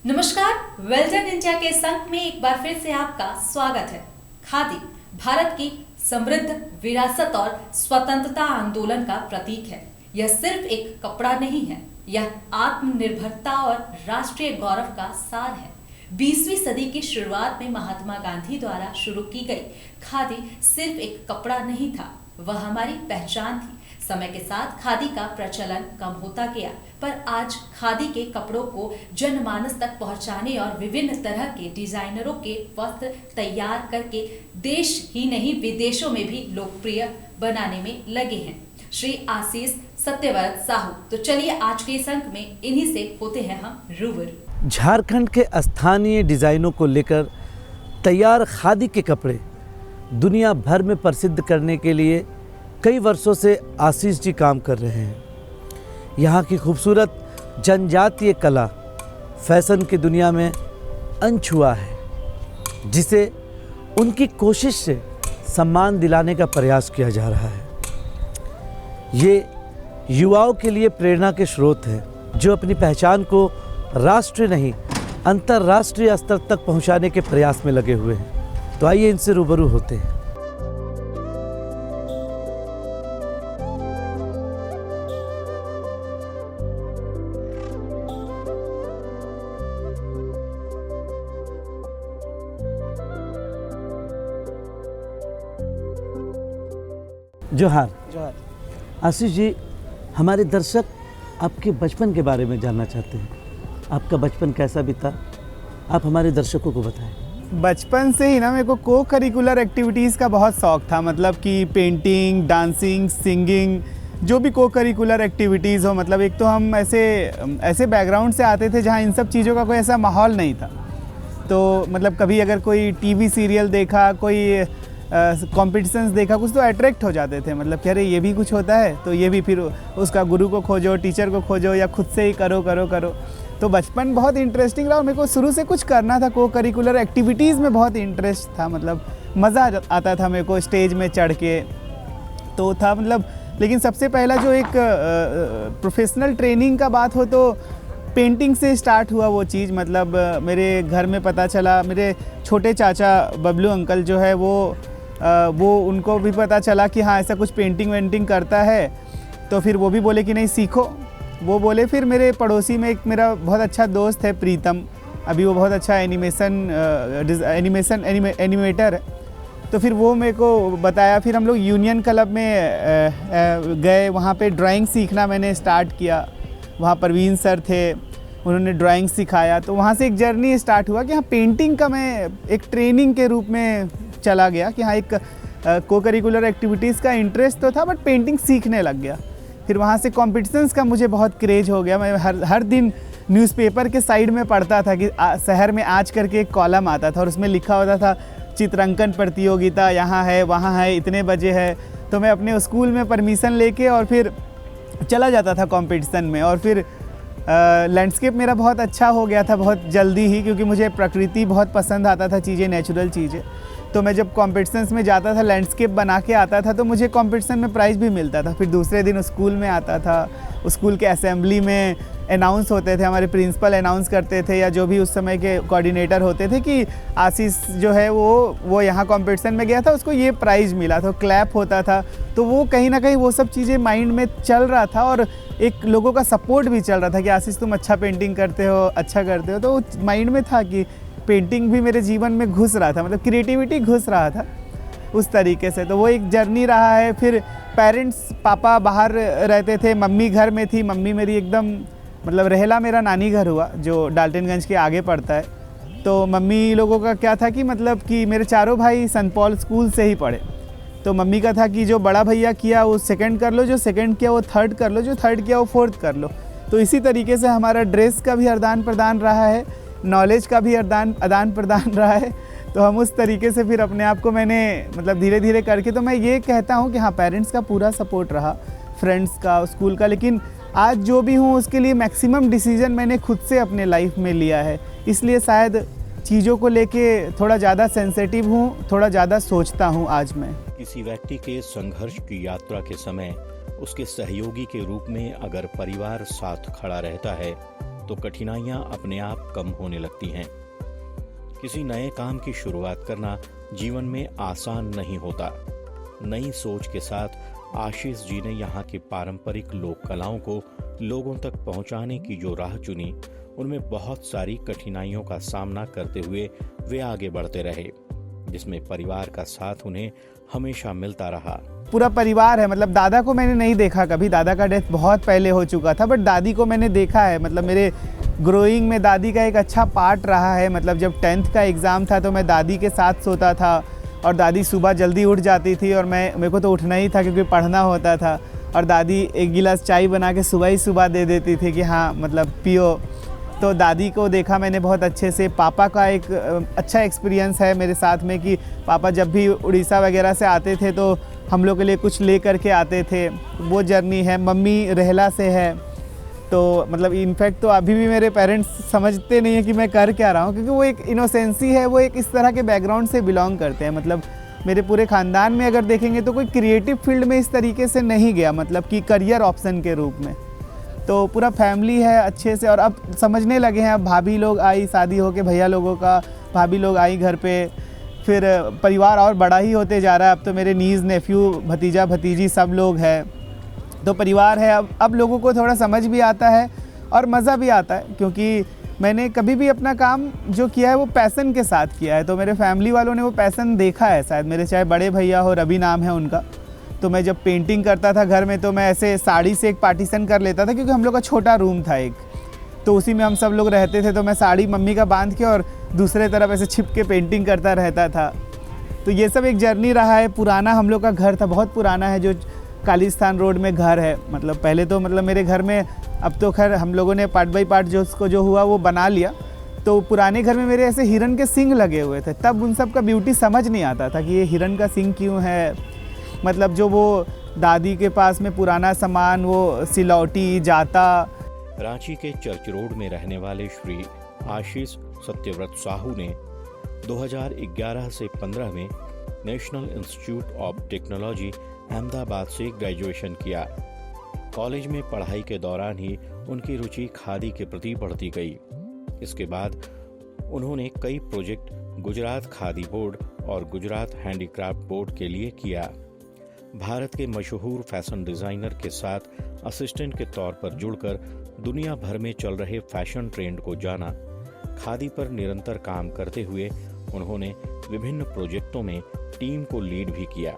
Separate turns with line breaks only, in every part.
नमस्कार, well done India के इस अंक में एक बार फिर से आपका स्वागत है। खादी भारत की समृद्ध विरासत और स्वतंत्रता आंदोलन का प्रतीक है। यह सिर्फ एक कपड़ा नहीं है, यह आत्मनिर्भरता और राष्ट्रीय गौरव का सार है। 20वीं सदी की शुरुआत में महात्मा गांधी द्वारा शुरू की गई खादी सिर्फ एक कपड़ा नहीं था, वह हमारी पहचान थी। समय के साथ खादी का प्रचलन कम होता गया, पर आज खादी के कपड़ों को जनमानस तक पहुंचाने और विभिन्न तरह के डिजाइनरों के वस्त्र तैयार करके देश ही नहीं विदेशों में भी लोकप्रिय बनाने में लगे हैं श्री आशीष सत्यव्रत साहू। तो चलिए आज के इस अंक में इन्हीं से होते हैं हम रूबरू।
झारखंड के स्थानीय डिजाइनों को लेकर तैयार खादी के कपड़े दुनिया भर में प्रसिद्ध करने के लिए कई वर्षों से आशीष जी काम कर रहे हैं। यहाँ की खूबसूरत जनजातीय कला फैशन की दुनिया में अनछुआ है, जिसे उनकी कोशिश से सम्मान दिलाने का प्रयास किया जा रहा है। ये युवाओं के लिए प्रेरणा के स्रोत हैं, जो अपनी पहचान को राष्ट्रीय नहीं अंतर्राष्ट्रीय स्तर तक पहुँचाने के प्रयास में लगे हुए हैं। तो आइए इनसे रूबरू होते हैं। जोहार। आशीष जी, हमारे दर्शक आपके बचपन के बारे में जानना चाहते हैं। आपका बचपन कैसा बीता, आप हमारे दर्शकों को बताएं।
बचपन से ही ना मेरे को को करिकुलर एक्टिविटीज़ का बहुत शौक़ था, मतलब कि पेंटिंग, डांसिंग, सिंगिंग, जो भी को करिकुलर एक्टिविटीज़ हो। मतलब एक तो हम ऐसे बैकग्राउंड से आते थे जहाँ इन सब चीज़ों का कोई ऐसा माहौल नहीं था। तो मतलब कभी अगर कोई टीवी सीरियल देखा, कोई कॉम्पिटिशन्स देखा कुछ, तो अट्रैक्ट हो जाते थे। मतलब कि अरे ये भी कुछ होता है, तो ये भी, फिर उसका गुरु को खोजो, टीचर को खोजो, या खुद से ही करो। तो बचपन बहुत इंटरेस्टिंग रहा और मेरे को शुरू से कुछ करना था। को करिकुलर एक्टिविटीज़ में बहुत इंटरेस्ट था, मतलब मज़ा आता था मेरे को स्टेज में चढ़ के, तो था मतलब। लेकिन सबसे पहला जो एक प्रोफेशनल ट्रेनिंग का बात हो तो पेंटिंग से स्टार्ट हुआ वो चीज़। मतलब मेरे घर में पता चला, मेरे छोटे चाचा बबलू अंकल जो है वो उनको भी पता चला कि हाँ ऐसा कुछ पेंटिंग वेंटिंग करता है। तो फिर वो भी बोले कि नहीं सीखो, वो बोले। फिर मेरे पड़ोसी में एक मेरा बहुत अच्छा दोस्त है प्रीतम, अभी वो बहुत अच्छा एनिमेटर है। तो फिर वो मेरे को बताया। फिर हम लोग यूनियन क्लब में गए, वहाँ पे ड्राइंग सीखना मैंने स्टार्ट किया। वहाँ परवीन सर थे, उन्होंने ड्राइंग सिखाया। तो वहाँ से एक जर्नी स्टार्ट हुआ कि हाँ पेंटिंग का मैं एक ट्रेनिंग के रूप में चला गया कि हाँ एक को करिकुलर एक्टिविटीज़ का इंटरेस्ट तो था, बट पेंटिंग सीखने लग गया। फिर वहाँ से कॉम्पिटिशन्स का मुझे बहुत क्रेज हो गया। मैं हर दिन न्यूज़पेपर के साइड में पढ़ता था कि शहर में आज करके एक कॉलम आता था और उसमें लिखा होता था चित्रांकन प्रतियोगिता यहाँ है, वहाँ है, इतने बजे है। तो मैं अपने स्कूल में परमिशन लेके और फिर चला जाता था कंपटीशन में। और फिर लैंडस्केप मेरा बहुत अच्छा हो गया था बहुत जल्दी ही, क्योंकि मुझे प्रकृति बहुत पसंद आता था, चीज़ें, नेचुरल चीज़ें। तो मैं जब कॉम्पिटिशन्स में जाता था, लैंडस्केप बना के आता था, तो मुझे कॉम्पिटिशन में प्राइज़ भी मिलता था। फिर दूसरे दिन स्कूल में आता था, स्कूल के असेंबली में अनाउंस होते थे, हमारे प्रिंसिपल अनाउंस करते थे, या जो भी उस समय के कोऑर्डिनेटर होते थे कि आशीष जो है वो यहाँ कंपटीशन में गया था, उसको ये प्राइज़ मिला। तो क्लैप होता था। तो वो कहीं ना कहीं वो सब चीज़ें माइंड में चल रहा था, और एक लोगों का सपोर्ट भी चल रहा था कि आशीष तुम अच्छा पेंटिंग करते हो, अच्छा करते हो। तो माइंड में था कि पेंटिंग भी मेरे जीवन में घुस रहा था, मतलब क्रिएटिविटी घुस रहा था उस तरीके से। तो वो एक जर्नी रहा है। फिर पेरेंट्स, पापा बाहर रहते थे, मम्मी घर में थी। मम्मी मेरी एकदम, मतलब रहेला मेरा नानी घर हुआ जो डाल्टनगंज के आगे पड़ता है। तो मम्मी लोगों का क्या था कि मतलब कि मेरे चारों भाई सेंट पॉल स्कूल से ही पढ़े। तो मम्मी का था कि जो बड़ा भैया किया वो सेकंड कर लो, जो सेकंड किया वो थर्ड कर लो, जो थर्ड किया वो फोर्थ कर लो। तो इसी तरीके से हमारा ड्रेस का भी आदान प्रदान रहा है, नॉलेज का भी आदान प्रदान रहा है। तो हम उस तरीके से फिर अपने आप को मैंने मतलब धीरे धीरे करके, तो मैं ये कहता हूँ कि हाँ पेरेंट्स का पूरा सपोर्ट रहा, फ्रेंड्स का, स्कूल का। लेकिन आज जो भी हूँ उसके लिए मैक्सिमम डिसीजन मैंने खुद से अपने लाइफ में लिया है। इसलिए शायद चीज़ों को लेके थोड़ा ज़्यादा सेंसिटिव हूँ, थोड़ा ज़्यादा सोचता हूँ आज मैं।
किसी व्यक्ति के संघर्ष की यात्रा के समय उसके सहयोगी के रूप में अगर परिवार साथ खड़ा रहता है तो कठिनाइयां अपने आप कम होने लगती हैं। किसी नए काम की शुरुआत करना जीवन में आसान नहीं होता। नई सोच के साथ आशीष जी ने यहाँ की पारंपरिक लोक कलाओं को लोगों तक पहुँचाने की जो राह चुनी, उनमें बहुत सारी कठिनाइयों का सामना करते हुए वे आगे बढ़ते रहे, जिसमें परिवार का साथ उन्हें हमेशा मिलता रहा।
पूरा परिवार है, मतलब दादा को मैंने नहीं देखा कभी, दादा का डेथ बहुत पहले हो चुका था, बट दादी को मैंने देखा है। मतलब मेरे ग्रोइंग में दादी का एक अच्छा पार्ट रहा है। मतलब जब 10th का एग्ज़ाम था तो मैं दादी के साथ सोता था और दादी सुबह जल्दी उठ जाती थी और मेरे को तो उठना ही था क्योंकि पढ़ना होता था, और दादी एक गिलास चाय बना के सुबह ही सुबह दे देती थी कि हाँ मतलब पियो। तो दादी को देखा मैंने बहुत अच्छे से। पापा का एक अच्छा एक्सपीरियंस है मेरे साथ में कि पापा जब भी उड़ीसा वगैरह से आते थे तो हम लोग के लिए कुछ ले करके आते थे, वो जर्नी है। मम्मी रेहला से है, तो मतलब इनफैक्ट तो अभी भी मेरे पेरेंट्स समझते नहीं है कि मैं कर क्या रहा हूँ, क्योंकि वो एक इनोसेंसी है, वो एक इस तरह के बैकग्राउंड से बिलोंग करते हैं। मतलब मेरे पूरे ख़ानदान में अगर देखेंगे तो कोई क्रिएटिव फील्ड में इस तरीके से नहीं गया, मतलब कि करियर ऑप्शन के रूप में। तो पूरा फैमिली है अच्छे से, और अब समझने लगे हैं। अब भाभी लोग आई, शादी हो के भैया लोगों का भाभी लोग आई घर पे, फिर परिवार और बड़ा ही होते जा रहा है। अब तो मेरे नीज़, नेफ्यू, भतीजा भतीजी सब लोग हैं, तो परिवार है। अब लोगों को थोड़ा समझ भी आता है और मज़ा भी आता है, क्योंकि मैंने कभी भी अपना काम जो किया है वो पैसन के साथ किया है। तो मेरे फैमिली वालों ने वो पैसन देखा है शायद। मेरे चाहे बड़े भैया हो, रवि नाम है उनका, तो मैं जब पेंटिंग करता था घर में तो मैं ऐसे साड़ी से एक पार्टीशन कर लेता था, क्योंकि हम लोग का छोटा रूम था एक, तो उसी में हम सब लोग रहते थे। तो मैं साड़ी मम्मी का बांध के और दूसरे तरफ ऐसे छिप के पेंटिंग करता रहता था। तो ये सब एक जर्नी रहा है। पुराना हम लोग का घर था, बहुत पुराना है, जो कालिस्तान रोड में घर है। मतलब पहले तो मतलब मेरे घर में, अब तो खैर हम लोगों ने पार्ट बाई पार्ट जो हुआ वो बना लिया। तो पुराने घर में मेरे ऐसे हिरन के सींग लगे हुए थे, तब उन सब का ब्यूटी समझ नहीं आता था कि ये हिरन का सींग क्यों है। मतलब जो वो दादी के पास में पुराना सामान, वो सिलौटी, जाता।
रांची के चर्च रोड में रहने वाले श्री आशीष सत्यव्रत साहू ने 2011 से 15 में national institute of technology Ahmedabad से ग्रेजुएशन किया। कॉलेज में पढ़ाई के दौरान ही उनकी रुचि खादी के प्रति बढ़ती गई। इसके बाद उन्होंने कई प्रोजेक्ट गुजरात खादी बोर्ड और गुजरात हैंडीक्राफ्ट बोर्ड के लिए किया। भारत के मशहूर फैशन डिजाइनर के साथ असिस्टेंट के तौर पर जुड़कर दुनिया भर में चल रहे फैशन ट्रेंड को जाना। खादी पर निरंतर काम करते हुए उन्होंने विभिन्न प्रोजेक्टों में टीम को लीड भी किया।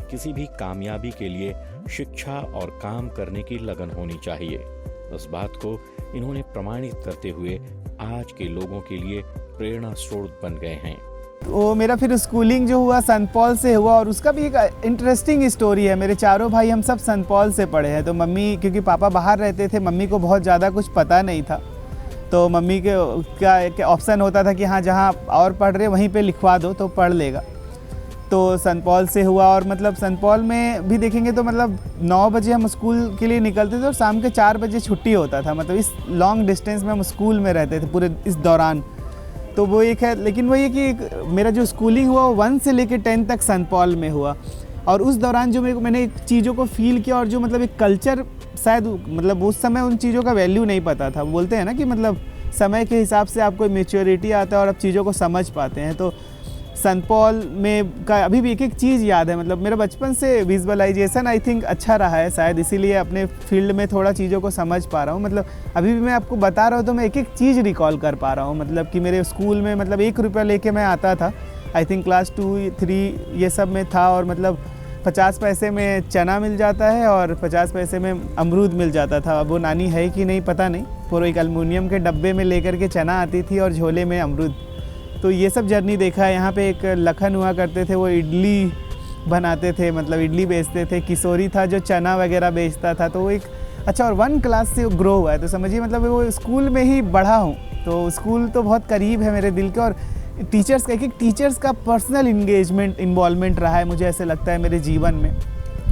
किसी भी कामयाबी के लिए शिक्षा और काम करने की लगन होनी चाहिए। इस बात को इन्होंने प्रमाणित करते हुए आज के लोगों के लिए प्रेरणा स्रोत बन गए हैं।
वो मेरा फिर स्कूलिंग जो हुआ संत पॉल से हुआ, और उसका भी एक इंटरेस्टिंग स्टोरी है। मेरे चारों भाई हम सब संत पॉल से पढ़े हैं। तो मम्मी, क्योंकि पापा बाहर रहते थे, मम्मी को बहुत ज़्यादा कुछ पता नहीं था, तो मम्मी के क्या ऑप्शन होता था कि हाँ जहाँ और पढ़ रहे वहीं पे लिखवा दो तो पढ़ लेगा। तो संत पॉल से हुआ, और मतलब संत पॉल में भी देखेंगे तो मतलब 9 बजे हम स्कूल के लिए निकलते थे और शाम के 4 बजे छुट्टी होता था। मतलब इस लॉन्ग डिस्टेंस में हम स्कूल में रहते थे पूरे इस दौरान। तो वो एक है, लेकिन वो ये कि मेरा जो स्कूलिंग हुआ वो 1 से लेकर 10 तक संत पॉल में हुआ। और उस दौरान जो मैंने चीज़ों को फील किया, और जो मतलब एक कल्चर, शायद मतलब उस समय उन चीज़ों का वैल्यू नहीं पता था। बोलते हैं ना कि मतलब समय के हिसाब से आपको मैच्योरिटी आता है और आप चीज़ों को समझ पाते हैं। तो संत पॉल में का अभी भी एक एक चीज़ याद है। मतलब मेरा बचपन से विजुअलाइजेशन आई थिंक अच्छा रहा है, शायद इसीलिए अपने फील्ड में थोड़ा चीज़ों को समझ पा रहा हूँ। मतलब अभी भी मैं आपको बता रहा हूँ तो मैं एक एक चीज़ रिकॉल कर पा रहा हूँ। मतलब कि मेरे स्कूल में मतलब 1 रुपया लेके मैं आता था, आई थिंक क्लास 2, 3 ये सब में था, और मतलब 50 पैसे में चना मिल जाता है और 50 पैसे में अमरूद मिल जाता था। अब वो नानी है कि नहीं पता नहीं, पूरा एक एल्युमिनियम के डब्बे में लेकर के चना आती थी और झोले में अमरूद। तो ये सब जर्नी देखा है। यहाँ पे एक लखन हुआ करते थे, वो इडली बनाते थे, मतलब इडली बेचते थे। किशोरी था जो चना वगैरह बेचता था। तो वो एक अच्छा, और 1 क्लास से ग्रो हुआ है, तो समझिए मतलब वो स्कूल में ही बढ़ा हूँ। तो स्कूल तो बहुत करीब है मेरे दिल के, और टीचर्स का एक टीचर्स का पर्सनल इन्वॉल्वमेंट रहा है, मुझे ऐसे लगता है मेरे जीवन में।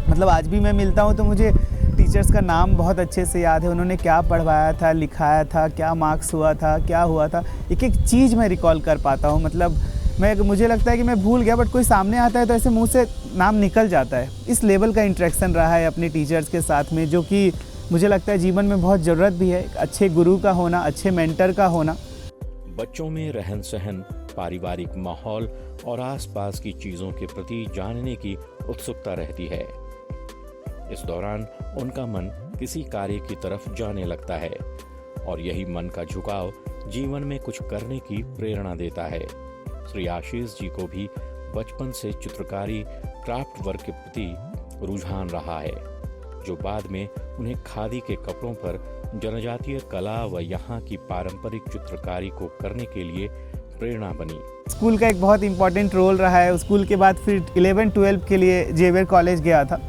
मतलब आज भी मैं मिलता हूँ तो मुझे टीचर्स का नाम बहुत अच्छे से याद है, उन्होंने क्या पढ़वाया था, लिखाया था, क्या मार्क्स हुआ था, क्या हुआ था, एक एक चीज़ मैं रिकॉल कर पाता हूँ। मतलब मुझे लगता है कि मैं भूल गया, बट कोई सामने आता है तो ऐसे मुंह से नाम निकल जाता है। इस लेवल का इंटरेक्शन रहा है अपने टीचर्स के साथ में, जो कि मुझे लगता है जीवन में बहुत ज़रूरत भी है अच्छे गुरु का होना, अच्छे मेंटर का होना।
बच्चों में रहन सहन, पारिवारिक माहौल और आसपास की चीजों के प्रति जानने की उत्सुकता रहती है। इस दौरान उनका मन किसी कार्य की तरफ जाने लगता है और यही मन का झुकाव जीवन में कुछ करने की प्रेरणा देता है। श्री आशीष जी को भी बचपन से चित्रकारी, क्राफ्ट वर्क के प्रति रुझान रहा है, जो बाद में उन्हें खादी के कपड़ों पर जनजातीय कला व यहाँ की पारंपरिक चित्रकारी को करने के लिए प्रेरणा बनी।
स्कूल का एक बहुत इम्पॉर्टेंट रोल रहा है। स्कूल के बाद फिर 11-12 के लिए जेवियर कॉलेज गया था,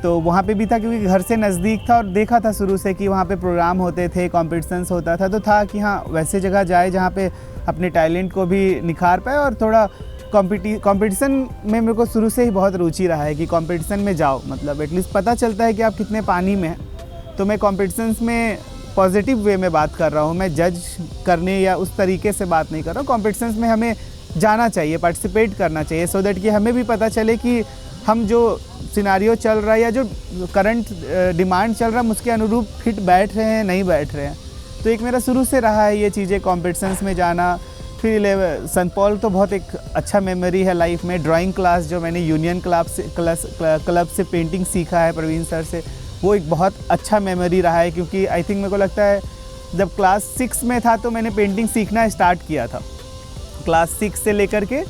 तो वहाँ पे भी था क्योंकि घर से नज़दीक था और देखा था शुरू से कि वहाँ पे प्रोग्राम होते थे, कॉम्पिटिशन्स होता था, तो था कि हाँ वैसे जगह जाए जहाँ पे अपने टैलेंट को भी निखार पाए। और थोड़ा कंपटीशन में मेरे को शुरू से ही बहुत रुचि रहा है कि कंपटीशन में जाओ, मतलब एटलीस्ट पता चलता है कि आप कितने पानी में हैं। तो मैं कंपटीशन्स में पॉजिटिव वे में बात कर रहा हूँ, मैं जज करने या उस तरीके से बात नहीं कर रहा हूँ। कॉम्पिटिशन्स में हमें जाना चाहिए, पार्टिसिपेट करना चाहिए, सो दैट कि हमें भी पता चले कि हम जो सिनारियो चल रहा है या जो करंट डिमांड चल रहा है उसके अनुरूप फिट बैठ रहे हैं, नहीं बैठ रहे हैं। तो एक मेरा शुरू से रहा है ये चीज़ें, कॉम्पिटिशन्स में जाना। फिर सेंट पॉल तो बहुत एक अच्छा मेमोरी है लाइफ में। ड्राइंग क्लास जो मैंने यूनियन क्लब से पेंटिंग सीखा है प्रवीण सर से, वो एक बहुत अच्छा मेमोरी रहा है, क्योंकि आई थिंक मेरे को लगता है जब क्लास 6 में था तो मैंने पेंटिंग सीखना स्टार्ट किया था। क्लास 6 से लेकर के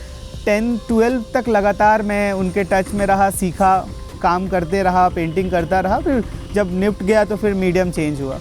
10-12 तक लगातार मैं उनके टच में रहा, सीखा, काम करते रहा, पेंटिंग करता रहा। फिर जब निफ्ट गया तो फिर मीडियम चेंज हुआ।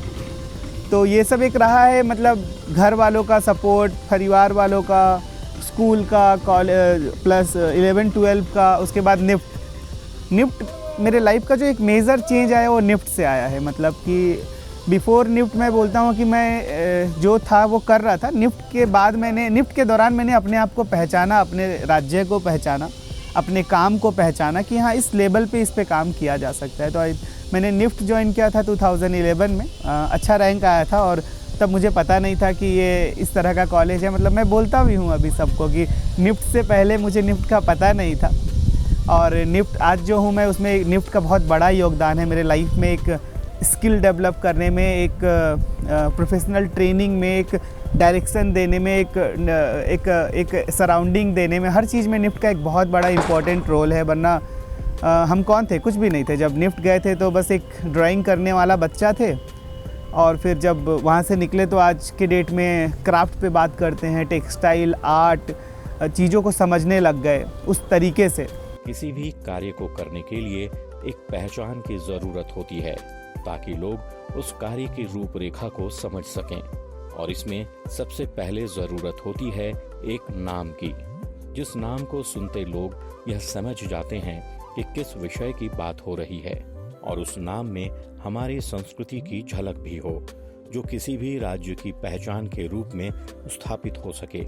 तो ये सब एक रहा है, मतलब घर वालों का सपोर्ट, परिवार वालों का, स्कूल का, कॉलेज प्लस 11-12 का, उसके बाद निफ्ट मेरे लाइफ का जो एक मेजर चेंज आया वो निफ्ट से आया है। मतलब कि बिफोर निफ्ट मैं बोलता हूँ कि मैं जो था वो कर रहा था। निफ्ट के बाद निफ्ट के दौरान मैंने अपने आप को पहचाना, अपने राज्य को पहचाना, अपने काम को पहचाना कि हाँ इस लेवल पे इस पे काम किया जा सकता है। तो मैंने निफ्ट ज्वाइन किया था 2011 में, अच्छा रैंक आया था और तब मुझे पता नहीं था कि ये इस तरह का कॉलेज है। मतलब मैं बोलता भी हूँ अभी सबको कि निफ्ट से पहले मुझे निफ्ट का पता नहीं था, और निफ्ट आज जो हूँ मैं उसमें निफ्ट का बहुत बड़ा योगदान है मेरे लाइफ में। एक स्किल डेवलप करने में, एक प्रोफेशनल ट्रेनिंग में, एक डायरेक्शन देने में, एक सराउंडिंग देने में, हर चीज़ में निफ्ट का एक बहुत बड़ा इम्पोर्टेंट रोल है। वरना हम कौन थे, कुछ भी नहीं थे। जब निफ्ट गए थे तो बस एक ड्राइंग करने वाला बच्चा थे, और फिर जब वहाँ से निकले तो आज के डेट में क्राफ्ट पे बात करते हैं, टेक्सटाइल, आर्ट, चीज़ों को समझने लग गए उस तरीके से।
किसी भी कार्य को करने के लिए एक पहचान की जरूरत होती है ताकि लोग उस कार्य की रूपरेखा को समझ सकें, और इसमें सबसे पहले जरूरत होती है एक नाम की, जिस नाम को सुनते लोग यह समझ जाते हैं कि किस विषय की बात हो रही है, और उस नाम में हमारी संस्कृति की झलक भी हो, जो किसी भी राज्य की पहचान के रूप में स्थापित हो सके।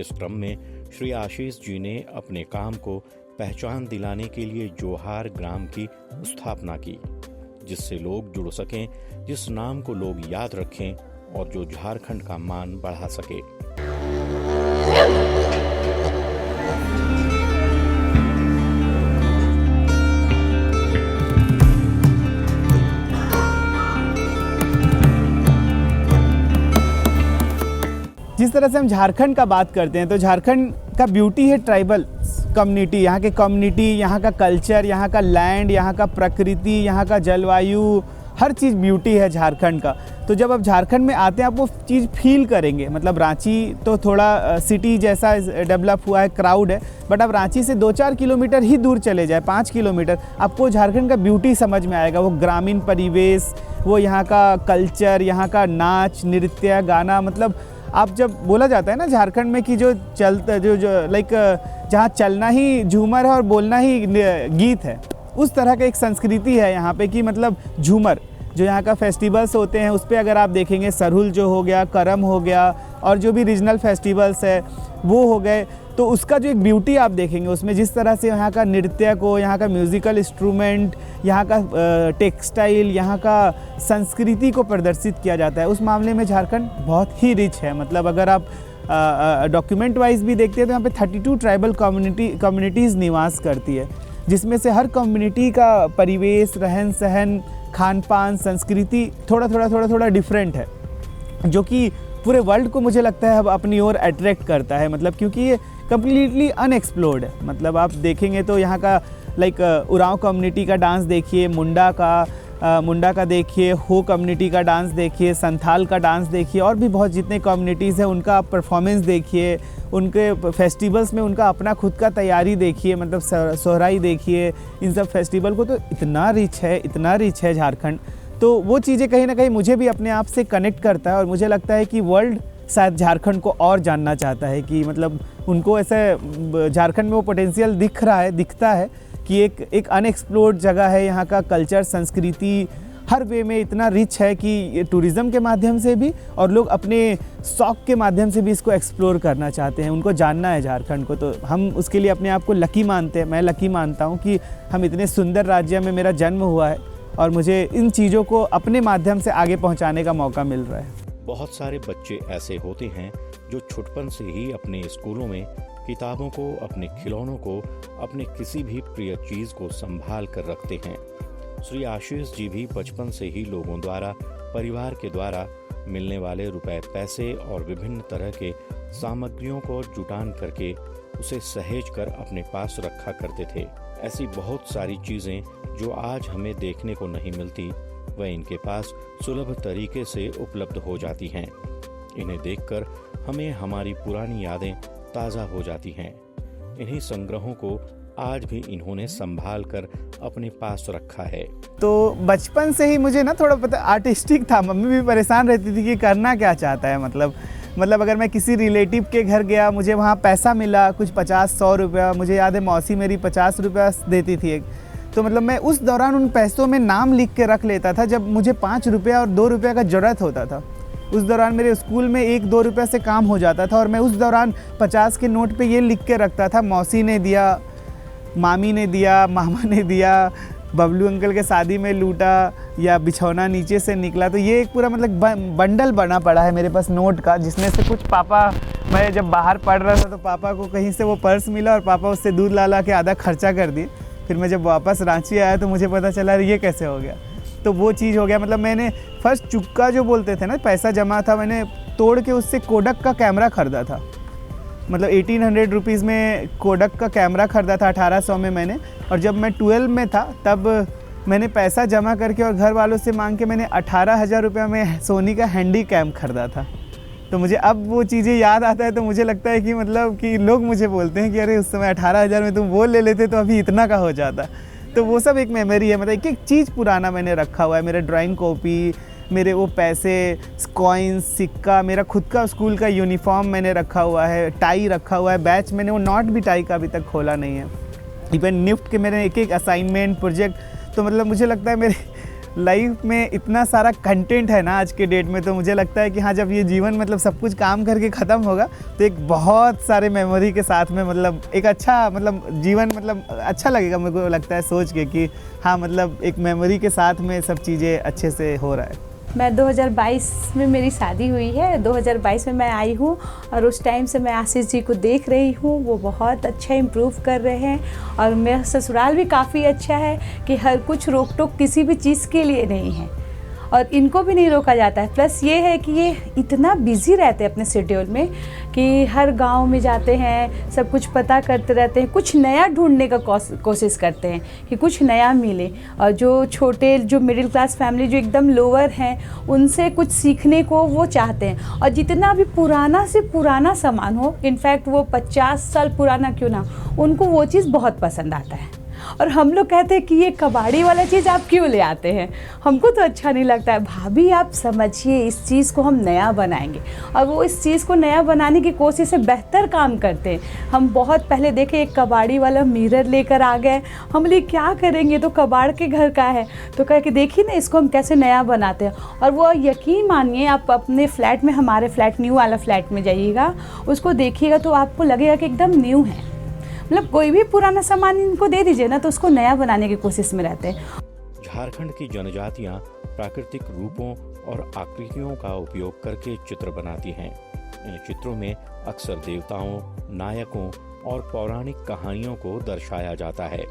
इस क्रम में श्री आशीष जी ने अपने काम को पहचान दिलाने के लिए जोहार ग्राम की स्थापना की, जिससे लोग जुड़ सकें, जिस नाम को लोग याद रखें और जो झारखंड का मान बढ़ा सके।
जिस तरह से हम झारखंड का बात करते हैं तो झारखंड का ब्यूटी है ट्राइबल कम्युनिटी, यहाँ के कम्युनिटी, यहाँ का कल्चर, यहाँ का लैंड, यहाँ का प्रकृति, यहाँ का जलवायु, हर चीज़ ब्यूटी है झारखंड का। तो जब आप झारखंड में आते हैं आप वो चीज़ फील करेंगे। मतलब रांची तो थोड़ा सिटी जैसा डेवलप हुआ है, क्राउड है, बट आप रांची से 2-4 किलोमीटर ही दूर चले जाए, 5 किलोमीटर, आपको झारखंड का ब्यूटी समझ में आएगा। वो ग्रामीण परिवेश, वो यहाँ का कल्चर, यहाँ का नाच, नृत्य, गाना, मतलब आप जब बोला जाता है ना झारखंड में कि जो लाइक जहाँ चलना ही झूमर है और बोलना ही गीत है, उस तरह का एक संस्कृति है यहाँ पे कि मतलब झूमर जो यहाँ का फेस्टिवल्स होते हैं उस पर अगर आप देखेंगे, सरहुल जो हो गया, करम हो गया, और जो भी रीजनल फेस्टिवल्स है वो हो गए, तो उसका जो एक ब्यूटी आप देखेंगे उसमें, जिस तरह से यहाँ का नृत्य को, यहाँ का म्यूज़िकल इंस्ट्रूमेंट, यहाँ का टेक्सटाइल, यहाँ का संस्कृति को प्रदर्शित किया जाता है, उस मामले में झारखंड बहुत ही रिच है। मतलब अगर आप डॉक्यूमेंट वाइज भी देखते हैं तो यहाँ पे 32 ट्राइबल कम्युनिटीज़ निवास करती है, जिसमें से हर कम्युनिटी का परिवेश, रहन सहन, खान पान संस्कृति थोड़ा डिफरेंट है, जो कि पूरे वर्ल्ड को मुझे लगता है अब अपनी ओर अट्रैक्ट करता है। मतलब क्योंकि ये कम्प्लीटली अनएक्सप्लोर्ड है। मतलब आप देखेंगे तो यहाँ का लाइक उरांव कम्युनिटी का डांस देखिए, मुंडा का देखिए, हो कम्युनिटी का डांस देखिए, संथाल का डांस देखिए, और भी बहुत जितने कम्युनिटीज़ हैं उनका परफॉर्मेंस देखिए, उनके फेस्टिवल्स में उनका अपना खुद का तैयारी देखिए, मतलब सोहराई देखिए। इन सब फेस्टिवल को तो इतना रिच है झारखंड। तो वो चीज़ें कहीं ना कहीं मुझे भी अपने आप से कनेक्ट करता है, और मुझे लगता है कि वर्ल्ड शायद झारखंड को और जानना चाहता है कि मतलब उनको ऐसे झारखंड में वो पोटेंशियल दिखता है कि एक अनएक्सप्लोर्ड जगह है। यहाँ का कल्चर संस्कृति हर वे में इतना रिच है कि टूरिज़्म के माध्यम से भी और लोग अपने शौक के माध्यम से भी इसको एक्सप्लोर करना चाहते हैं, उनको जानना है झारखंड को। तो हम उसके लिए अपने आप को लकी मानते हैं। मैं लकी मानता हूँ कि हम इतने सुंदर राज्य में मेरा जन्म हुआ है और मुझे इन चीज़ों को अपने माध्यम से आगे पहुँचाने का मौका मिल रहा है।
बहुत सारे बच्चे ऐसे होते हैं जो छुटपन से ही अपने स्कूलों में किताबों को, अपने खिलौनों को, अपने किसी भी प्रिय चीज को संभाल कर रखते हैं। श्री आशीष जी भी बचपन से ही लोगों द्वारा, परिवार के द्वारा मिलने वाले रुपए पैसे और विभिन्न तरह के सामग्रियों को जुटान करके उसे सहेज कर अपने पास रखा करते थे। ऐसी बहुत सारी चीजें जो आज हमें देखने को नहीं मिलती, वह इनके पास सुलभ तरीके से उपलब्ध हो जाती हैं। इन्हें देखकर हमें हमारी पुरानी यादें ताज़ा हो जाती हैं। इन्हीं संग्रहों को आज भी इन्होंने संभाल कर अपने पास रखा है।
तो बचपन से ही मुझे ना थोड़ा पता आर्टिस्टिक था। मम्मी भी परेशान रहती थी कि करना क्या चाहता है। मतलब अगर मैं किसी रिलेटिव के घर गया, मुझे वहाँ पैसा मिला कुछ 50-100 रुपया, मुझे याद है मौसी मेरी 50 रुपया देती थी एक, तो मतलब मैं उस दौरान उन पैसों में नाम लिख के रख लेता था जब मुझे 5 रुपया और 2 रुपया का ज़रूरत होता था। उस दौरान मेरे स्कूल में 1-2 रुपये से काम हो जाता था और मैं उस दौरान 50 के नोट पे ये लिख के रखता था, मौसी ने दिया, मामी ने दिया, मामा ने दिया, बबलू अंकल के शादी में लूटा, या बिछौना नीचे से निकला। तो ये एक पूरा मतलब बंडल बना पड़ा है मेरे पास नोट का, जिसमें से कुछ पापा, मैं जब बाहर पढ़ रहा था तो पापा को कहीं से वो पर्स मिला और पापा उससे दूध ला के आधा खर्चा कर दिए। फिर मैं जब वापस रांची आया तो मुझे पता चला ये कैसे हो गया। तो वो चीज़ हो गया। मतलब मैंने फर्स्ट चुक्का जो बोलते थे ना, पैसा जमा था, मैंने तोड़ के उससे कोडक का कैमरा ख़रीदा था। मतलब 1800 रुपीज़ में कोडक का कैमरा ख़रीदा था, 1800 में मैंने। और जब मैं 12 में था तब मैंने पैसा जमा करके और घर वालों से मांग के मैंने 18,000 रुपये में सोनी का हैंडी कैम ख़रीदा था। तो मुझे अब वो चीज़ें याद आता है तो मुझे लगता है कि मतलब कि लोग मुझे बोलते हैं कि अरे उस समय 18,000 में तुम वो ले लेते तो अभी इतना का हो जाता। तो वो सब एक मेमोरी है। मतलब एक चीज़ पुराना मैंने रखा हुआ है, मेरे ड्राइंग कॉपी, मेरे वो पैसे, कॉइन्स, सिक्का, मेरा खुद का स्कूल का यूनिफॉर्म मैंने रखा हुआ है, टाई रखा हुआ है, बैच मैंने वो नॉट भी टाई का अभी तक खोला नहीं है। इवन निफ्ट के मेरे एक असाइनमेंट प्रोजेक्ट। तो मतलब मुझे लगता है मेरे लाइफ में इतना सारा कंटेंट है ना आज के डेट में, तो मुझे लगता है कि हाँ, जब ये जीवन मतलब सब कुछ काम करके ख़त्म होगा तो एक बहुत सारे मेमोरी के साथ में मतलब एक अच्छा मतलब जीवन मतलब अच्छा लगेगा। मेरे को लगता है सोच के कि हाँ, मतलब एक मेमोरी के साथ में सब चीज़ें अच्छे से हो रहा है।
मैं 2022 में मेरी शादी हुई है, 2022 में मैं आई हूँ और उस टाइम से मैं आशीष जी को देख रही हूँ। वो बहुत अच्छा इम्प्रूव कर रहे हैं और मेरा ससुराल भी काफ़ी अच्छा है कि हर कुछ रोक टोक किसी भी चीज़ के लिए नहीं है और इनको भी नहीं रोका जाता है। प्लस ये है कि ये इतना बिजी रहते हैं अपने शेड्यूल में कि हर गांव में जाते हैं, सब कुछ पता करते रहते हैं, कुछ नया ढूंढने का कोशिश करते हैं कि कुछ नया मिले। और जो मिडिल क्लास फैमिली जो एकदम लोअर हैं, उनसे कुछ सीखने को वो चाहते हैं। और जितना भी पुराना से पुराना सामान हो, इनफैक्ट वो 50 साल पुराना क्यों ना, उनको वो चीज़ बहुत पसंद आता है। और हम लोग कहते हैं कि ये कबाड़ी वाला चीज़ आप क्यों ले आते हैं, हमको तो अच्छा नहीं लगता है। भाभी आप समझिए, इस चीज़ को हम नया बनाएंगे। और वो इस चीज़ को नया बनाने की कोशिश से बेहतर काम करते हैं। हम बहुत पहले देखे एक कबाड़ी वाला मिरर लेकर आ गए, हम बोले क्या करेंगे, तो कबाड़ के घर का है। तो कह के देखिए ना इसको हम कैसे नया बनाते हैं। और वो यकीन मानिए, आप अपने फ्लैट में, हमारे फ्लैट न्यू वाला फ्लैट में जाइएगा, उसको देखिएगा तो आपको लगेगा कि एकदम न्यू है। मतलब कोई भी पुराना सामान इनको दे दीजिए ना तो उसको नया बनाने की कोशिश में रहते हैं।
झारखंड की जनजातियां प्राकृतिक रूपों और आकृतियों का उपयोग करके चित्र बनाती हैं। इन चित्रों में अक्सर देवताओं, नायकों और पौराणिक कहानियों को दर्शाया जाता है।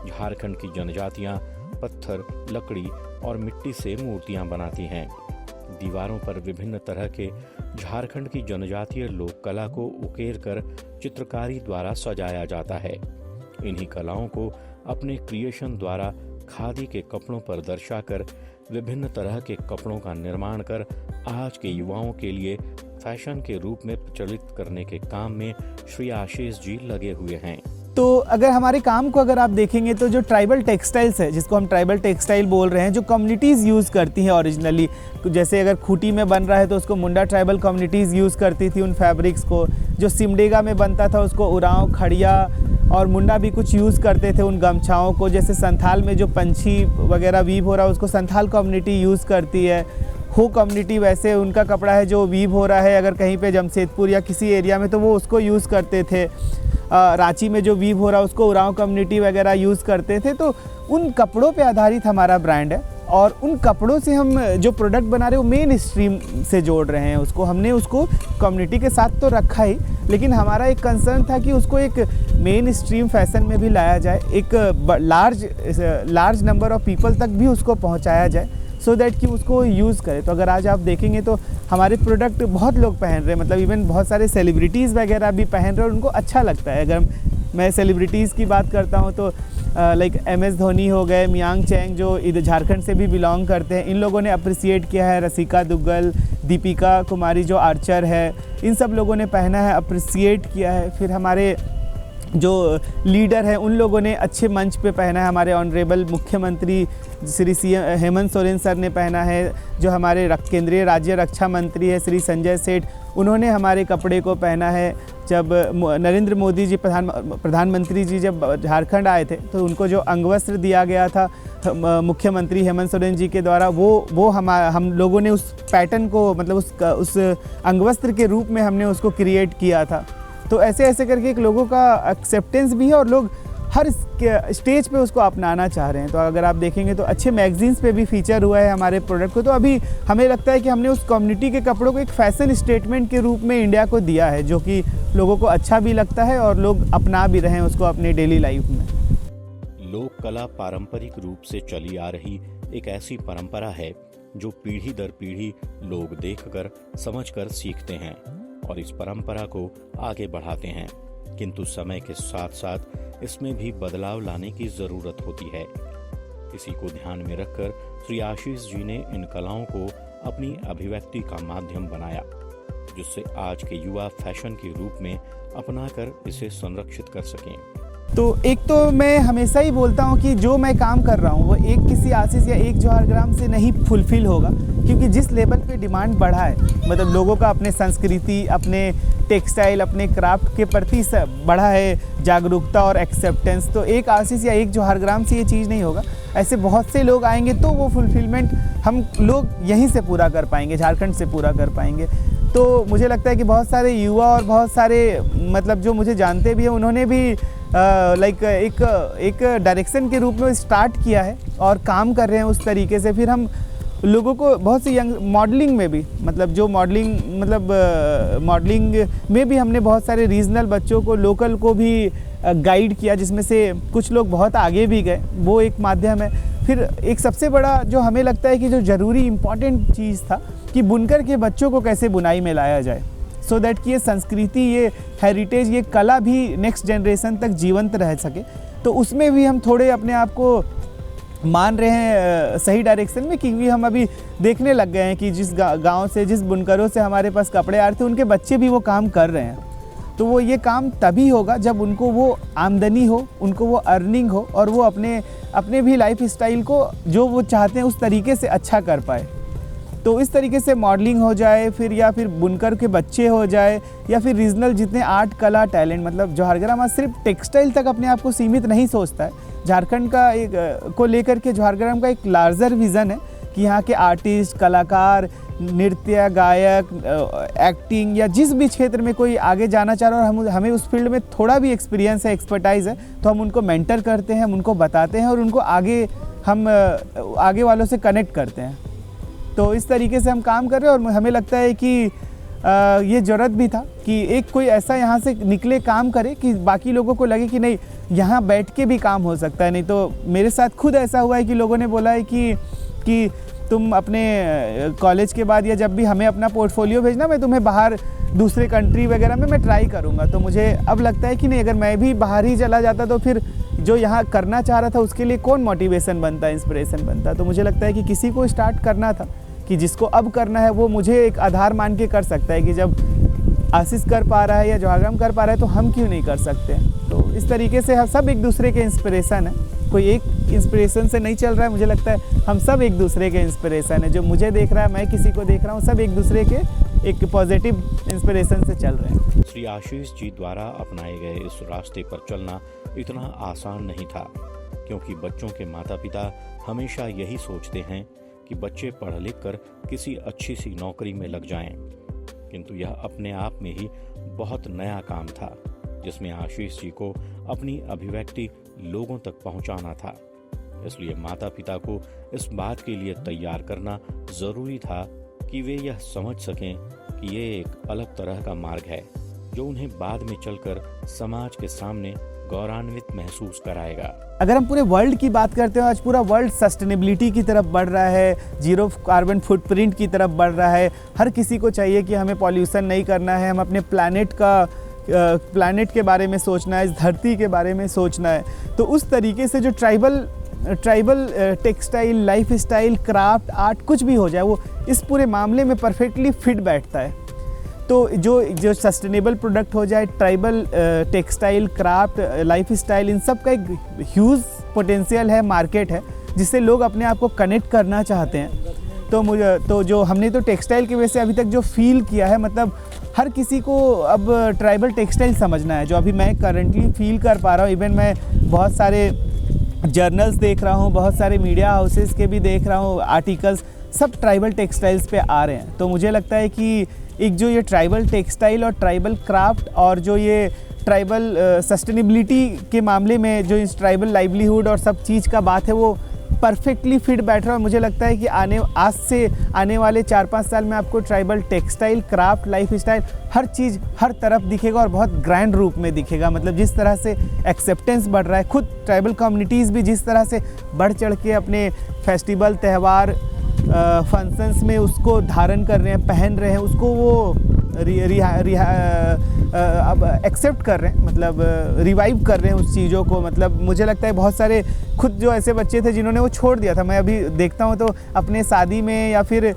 झारखंड की जनजातियां पत्थर, लकड़ी और मिट्टी से मूर्तियां बनाती हैं। दीवारों पर विभिन्न तरह के झारखंड की जनजातीय लोक कला को उकेर कर चित्रकारी द्वारा सजाया जाता है। इन्हीं कलाओं को अपने क्रिएशन द्वारा खादी के कपड़ों पर दर्शाकर विभिन्न तरह के कपड़ों का निर्माण कर आज के युवाओं के लिए फैशन के रूप में प्रचलित करने के काम में श्री आशीष जी लगे हुए हैं।
तो अगर हमारे काम को अगर आप देखेंगे तो जो ट्राइबल टेक्सटाइल्स है, जिसको हम ट्राइबल टेक्सटाइल बोल रहे हैं, जो कम्युनिटीज़ यूज़ करती हैं ओरिजिनली, जैसे अगर खूंटी में बन रहा है तो उसको मुंडा ट्राइबल कम्युनिटीज़ यूज़ करती थी उन फैब्रिक्स को। जो सिमडेगा में बनता था उसको उरांव, खड़िया और मुंडा भी कुछ यूज़ करते थे उन गमछाओं को। जैसे संथाल में जो पंछी वगैरह वीव हो रहा है उसको संथाल कम्युनिटी यूज़ करती है। हो कम्युनिटी वैसे उनका कपड़ा है जो वीव हो रहा है अगर कहीं पे जमशेदपुर या किसी एरिया में तो वो उसको यूज़ करते थे। रांची में जो वीव हो रहा है उसको उरांव कम्युनिटी वगैरह यूज़ करते थे। तो उन कपड़ों पे आधारित हमारा ब्रांड है और उन कपड़ों से हम जो प्रोडक्ट बना रहे हैं वो मेन स्ट्रीम से जोड़ रहे हैं उसको। हमने उसको कम्युनिटी के साथ तो रखा ही, लेकिन हमारा एक कंसर्न था कि उसको एक मेन स्ट्रीम फैशन में भी लाया जाए, एक लार्ज नंबर ऑफ पीपल तक भी उसको पहुंचाया जाए, सो दैट कि उसको यूज़ करें। तो अगर आज आप देखेंगे तो हमारे प्रोडक्ट बहुत लोग पहन रहे हैं, मतलब इवन बहुत सारे सेलिब्रिटीज़ वगैरह भी पहन रहे हैं और उनको अच्छा लगता है। अगर मैं सेलिब्रिटीज़ की बात करता हूँ तो लाइक MS धोनी हो गए, मियांग चैंग जो इधर झारखंड से भी बिलोंग करते हैं, इन लोगों ने अप्रिसिएट किया है। रसिका दुग्गल, दीपिका कुमारी जो आर्चर है, इन सब लोगों ने पहना है, अप्रिसिएट किया है। फिर हमारे जो लीडर हैं उन लोगों ने अच्छे मंच पे पहना है। हमारे ऑनरेबल मुख्यमंत्री श्री CM हेमंत सोरेन सर ने पहना है। जो हमारे केंद्रीय राज्य रक्षा मंत्री है श्री संजय सेठ, उन्होंने हमारे कपड़े को पहना है। जब नरेंद्र मोदी जी प्रधानमंत्री जी जब झारखंड आए थे तो उनको जो अंगवस्त्र दिया गया था मुख्यमंत्री हेमंत सोरेन जी के द्वारा, वो हम लोगों ने उस पैटर्न को, मतलब उस अंगवस्त्र के रूप में हमने उसको क्रिएट किया था। तो ऐसे ऐसे करके एक लोगों का एक्सेप्टेंस भी है और लोग हर स्टेज पे उसको अपनाना चाह रहे हैं। तो अगर आप देखेंगे तो अच्छे मैगजीन्स पे भी फीचर हुआ है हमारे प्रोडक्ट को। तो अभी हमें लगता है कि हमने उस कम्युनिटी के कपड़ों को एक फैशन स्टेटमेंट के रूप में इंडिया को दिया है, जो कि लोगों को अच्छा भी लगता है और लोग अपना भी रहे हैं उसको अपने डेली लाइफ में।
लोक कला पारंपरिक रूप से चली आ रही एक ऐसी परंपरा है जो पीढ़ी दर पीढ़ी लोग देखकर, समझकर सीखते हैं और इस परंपरा को आगे बढ़ाते हैं। किंतु समय के साथ साथ इसमें भी बदलाव लाने की जरूरत होती है। इसी को ध्यान में रखकर श्री आशीष जी ने इन कलाओं को अपनी अभिव्यक्ति का माध्यम बनाया, जिससे आज के युवा फैशन के रूप में अपनाकर इसे संरक्षित कर सकें।
तो एक तो मैं हमेशा ही बोलता हूँ कि जो मैं काम कर रहा हूँ वो एक किसी आशीष या एक जौहर ग्राम से नहीं फुलफिल होगा, क्योंकि जिस लेवल पे डिमांड बढ़ा है, मतलब लोगों का अपने संस्कृति, अपने टेक्सटाइल, अपने क्राफ्ट के प्रति बढ़ा है जागरूकता और एक्सेप्टेंस, तो एक आशीष या एक जौहर ग्राम से ये चीज़ नहीं होगा। ऐसे बहुत से लोग आएंगे तो वो फुलफिलमेंट हम लोग यहीं से पूरा कर पाएंगे, झारखंड से पूरा कर पाएंगे। तो मुझे लगता है कि बहुत सारे युवा और बहुत सारे मतलब जो मुझे जानते भी हैं, उन्होंने भी लाइक एक डायरेक्शन के रूप में स्टार्ट किया है और काम कर रहे हैं उस तरीके से। फिर हम लोगों को बहुत सी यंग मॉडलिंग में भी, मतलब जो मॉडलिंग में भी हमने बहुत सारे रीजनल बच्चों को, लोकल को भी गाइड किया, जिसमें से कुछ लोग बहुत आगे भी गए, वो एक माध्यम है। फिर एक सबसे बड़ा जो हमें लगता है कि जो ज़रूरी इम्पॉर्टेंट चीज़ था कि बुनकर के बच्चों को कैसे बुनाई में लाया जाए, सो दैट कि ये संस्कृति, ये हेरिटेज, ये कला भी नेक्स्ट जनरेशन तक जीवंत रह सके। तो उसमें भी हम थोड़े अपने आप को मान रहे हैं सही डायरेक्शन में, क्योंकि हम अभी देखने लग गए हैं कि जिस गांव से, जिस बुनकरों से हमारे पास कपड़े आ रहे थे, उनके बच्चे भी वो काम कर रहे हैं। तो वो ये काम तभी होगा जब उनको वो आमदनी हो, उनको वो अर्निंग हो और वो अपने भी लाइफ स्टाइल को जो वो चाहते हैं उस तरीके से अच्छा कर पाए। तो इस तरीके से मॉडलिंग हो जाए, फिर या फिर बुनकर के बच्चे हो जाए, या फिर रीजनल जितने आर्ट, कला, टैलेंट, मतलब जौहर ग्राम आज सिर्फ टेक्सटाइल तक अपने आप को सीमित नहीं सोचता है। झारखंड का एक को लेकर के जौहर ग्राम का एक लार्जर विज़न है कि यहाँ के आर्टिस्ट, कलाकार, नृत्य, गायक, एक्टिंग या जिस भी क्षेत्र में कोई आगे जाना चाह रहा है और हमें उस फील्ड में थोड़ा भी एक्सपीरियंस है, एक्सपर्टाइज़ है, तो हम उनको मेंटर करते हैं, हम उनको बताते हैं और उनको आगे वालों से कनेक्ट करते हैं। तो इस तरीके से हम काम कर रहे हैं और हमें लगता है कि ये ज़रूरत भी था कि एक कोई ऐसा यहाँ से निकले, काम करे कि बाकी लोगों को लगे कि नहीं यहाँ बैठ के भी काम हो सकता है। नहीं तो मेरे साथ खुद ऐसा हुआ है कि लोगों ने बोला है कि तुम अपने कॉलेज के बाद या जब भी हमें अपना पोर्टफोलियो भेजना, मैं तुम्हें बाहर दूसरे कंट्री वगैरह में मैं ट्राई करूँगा। तो मुझे अब लगता है कि नहीं, अगर मैं भी बाहर ही चला जाता तो फिर जो यहाँ करना चाह रहा था उसके लिए कौन मोटिवेशन बनता, इंस्पिरेशन बनता। तो मुझे लगता है कि किसी को स्टार्ट करना था, कि जिसको अब करना है वो मुझे एक आधार मान के कर सकता है कि जब आशीष कर पा रहा है या जवागम कर पा रहा है तो हम क्यों नहीं कर सकते। तो इस तरीके से हम सब एक दूसरे के इंस्पिरेशन है, कोई एक इंस्पिरेशन से नहीं चल रहा है। मुझे लगता है हम सब एक दूसरे के इंस्पिरेशन है, जो मुझे देख रहा है, मैं किसी को देख रहा हूँ, सब एक दूसरे के एक पॉजिटिव इंस्पिरेशन से चल रहे हैं।
श्री आशीष जी द्वारा अपनाए गए इस रास्ते पर चलना इतना आसान नहीं था, क्योंकि बच्चों के माता पिता हमेशा यही सोचते हैं कि बच्चे पढ़ लिख कर किसी अच्छी सी नौकरी में लग जाएं। किंतु यह अपने आप में ही बहुत नया काम था, जिसमें आशीष जी को अपनी अभिव्यक्ति लोगों तक पहुंचाना था। इसलिए माता पिता को इस बात के लिए तैयार करना जरूरी था कि वे यह समझ सकें कि ये एक अलग तरह का मार्ग है, जो उन्हें बाद में चलकर समाज के सामने गौरवान्वित महसूस कराएगा।
अगर हम पूरे वर्ल्ड की बात करते हैं, आज पूरा वर्ल्ड सस्टेनेबिलिटी की तरफ बढ़ रहा है, जीरो कार्बन फुटप्रिंट की तरफ बढ़ रहा है। हर किसी को चाहिए कि हमें पॉल्यूशन नहीं करना है, हम अपने प्लैनेट के बारे में सोचना है, इस धरती के बारे में सोचना है। तो उस तरीके से जो tribal textile, life style, craft, art कुछ भी हो जाए, वो इस पूरे मामले में परफेक्टली फिट बैठता है। तो जो सस्टेनेबल प्रोडक्ट हो जाए, tribal textile, craft, lifestyle, इन सब का एक ह्यूज पोटेंशियल है, मार्केट है, जिससे लोग अपने आप को कनेक्ट करना चाहते हैं। तो जो हमने तो टेक्सटाइल की वजह से अभी तक जो फील किया है, मतलब हर किसी को अब ट्राइबल टेक्सटाइल समझना है, जो अभी मैं करंटली फील कर पा रहा हूँ। इवन मैं बहुत सारे जर्नल्स देख रहा हूँ, बहुत सारे मीडिया हाउसेस के भी देख रहा हूँ, आर्टिकल्स सब ट्राइबल टेक्सटाइल्स पे आ रहे हैं। तो मुझे लगता है कि एक जो ये ट्राइबल टेक्सटाइल और ट्राइबल क्राफ्ट और जो ये ट्राइबल सस्टेनेबिलिटी के मामले में जो इस ट्राइबल लाइवलीहुड और सब चीज़ का बात है, वो परफेक्टली फिट बैठ रहा है। मुझे लगता है कि आज से आने वाले 4-5 साल में आपको tribal textile, craft, lifestyle हर चीज़ हर तरफ दिखेगा और बहुत ग्रैंड रूप में दिखेगा। मतलब जिस तरह से एक्सेप्टेंस बढ़ रहा है, खुद ट्राइबल कम्युनिटीज़ भी जिस तरह से बढ़ चढ़ के अपने फेस्टिवल, त्यौहार, फंक्शंस में उसको धारण कर रहे हैं, पहन रहे हैं, उसको वो अब एक्सेप्ट कर रहे हैं, मतलब रिवाइव कर रहे हैं उस चीज़ों को। मतलब मुझे लगता है बहुत सारे खुद जो ऐसे बच्चे थे जिन्होंने वो छोड़ दिया था, मैं अभी देखता हूँ तो अपने शादी में या फिर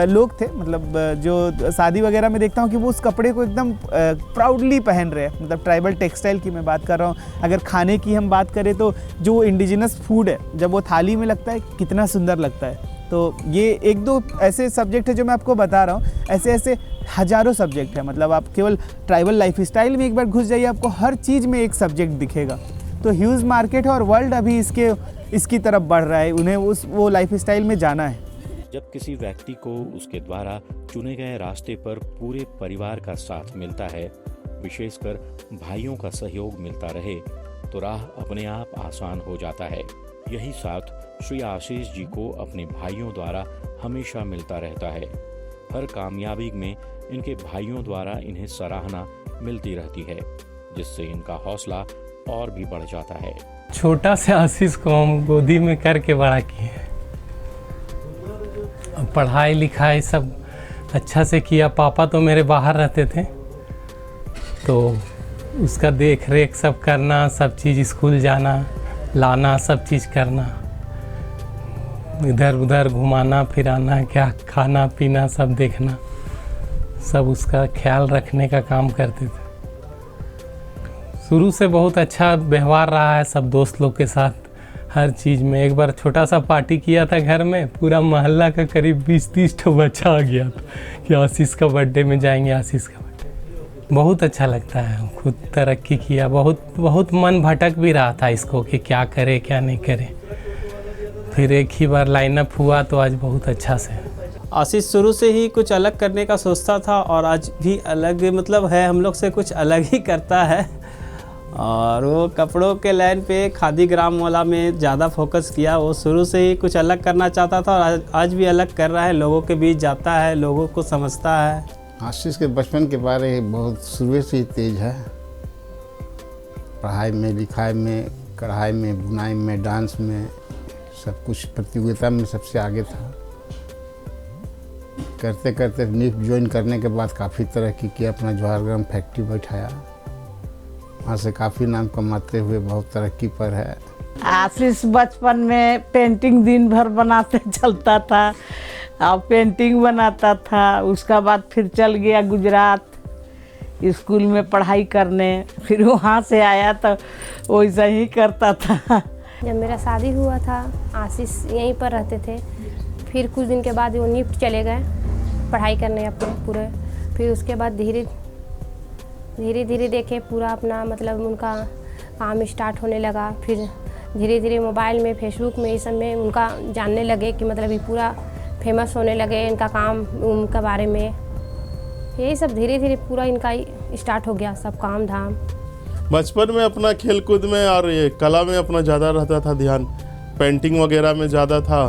लोग थे, मतलब जो शादी वगैरह में देखता हूँ कि वो उस कपड़े को एकदम प्राउडली पहन रहे हैं। मतलब ट्राइबल टेक्सटाइल की मैं बात कर रहा हूँ। अगर खाने की हम बात करें तो जो इंडिजिनस फूड है, जब वो थाली में लगता है कितना सुंदर लगता है। तो ये एक दो ऐसे सब्जेक्ट है जो मैं आपको बता रहा हूँ, ऐसे ऐसे हज़ारों सब्जेक्ट है। मतलब आप केवल ट्राइबल लाइफ स्टाइल में एक बार घुस जाइए, आपको हर चीज़ में एक सब्जेक्ट दिखेगा। तो ह्यूज मार्केट है और वर्ल्ड अभी इसकी तरफ बढ़ रहा है, उन्हें वो लाइफ स्टाइल में जाना है।
जब किसी व्यक्ति को उसके द्वारा चुने गए रास्ते पर पूरे परिवार का साथ मिलता है, विशेषकर भाइयों का सहयोग मिलता रहे, तो राह अपने आप आसान हो जाता है। यही साथ श्री आशीष जी को अपने भाइयों द्वारा हमेशा मिलता रहता है। हर कामयाबी में इनके भाइयों द्वारा इन्हें सराहना मिलती रहती है, जिससे इनका हौसला और भी बढ़ जाता है।
छोटा से आशीष को हम गोदी में करके बड़ा किए, पढ़ाई लिखाई सब अच्छा से किया। पापा तो मेरे बाहर रहते थे, तो उसका देख रेख सब करना, सब चीज़ स्कूल जाना लाना, सब चीज़ करना, इधर उधर घुमाना फिराना, क्या खाना पीना सब देखना, सब उसका ख्याल रखने का काम करते थे। शुरू से बहुत अच्छा व्यवहार रहा है सब दोस्त लोग के साथ, हर चीज़ में। एक बार छोटा सा पार्टी किया था घर में, पूरा मोहल्ला का करीब 20-30 ठो बच्चा आ गया था कि आशीष का बर्थडे में जाएंगे, आशीष का बर्थडे। बहुत अच्छा लगता है, खुद तरक्की किया। बहुत मन भटक भी रहा था इसको कि क्या करे क्या नहीं करे, फिर एक ही बार लाइनअप हुआ तो आज बहुत अच्छा से।
आशीष शुरू से ही कुछ अलग करने का सोचता था और आज भी अलग मतलब है, हम लोग से कुछ अलग ही करता है। और वो कपड़ों के लाइन पे खादी ग्राम वाला में ज़्यादा फोकस किया। वो शुरू से ही कुछ अलग करना चाहता था और आज भी अलग कर रहा है। लोगों के बीच जाता है, लोगों को समझता है।
आशीष के बचपन के बारे में बहुत शुरू से ही तेज है। पढ़ाई में, लिखाई में, कढ़ाई में, बुनाई में, डांस में, सब कुछ प्रतियोगिता में सबसे आगे था। करते करते नीट ज्वाइन करने के बाद काफ़ी तरक्की किया, अपना जवाहर ग्राम फैक्ट्री बैठाया, वहाँ से काफ़ी नाम कमाते हुए बहुत तरक्की पर है।
आशीष बचपन में पेंटिंग दिन भर बनाते चलता था और पेंटिंग बनाता था। उसका बाद फिर चल गया गुजरात स्कूल में पढ़ाई करने, फिर वहाँ से आया तो वैसा ही करता था।
जब मेरा शादी हुआ था आशीष यहीं पर रहते थे। फिर कुछ दिन के बाद वो निफ्ट चले गए पढ़ाई करने अपने पूरे। फिर उसके बाद धीरे धीरे देखे पूरा अपना मतलब उनका काम स्टार्ट होने लगा। फिर धीरे धीरे मोबाइल में, फेसबुक में, इस सब में उनका जानने लगे कि मतलब ये पूरा फेमस होने लगे इनका काम, उनका बारे में। यही सब धीरे धीरे पूरा इनका स्टार्ट हो गया सब काम धाम।
बचपन में अपना खेल कूद में और ये कला में अपना ज़्यादा रहता था ध्यान, पेंटिंग वगैरह में ज़्यादा था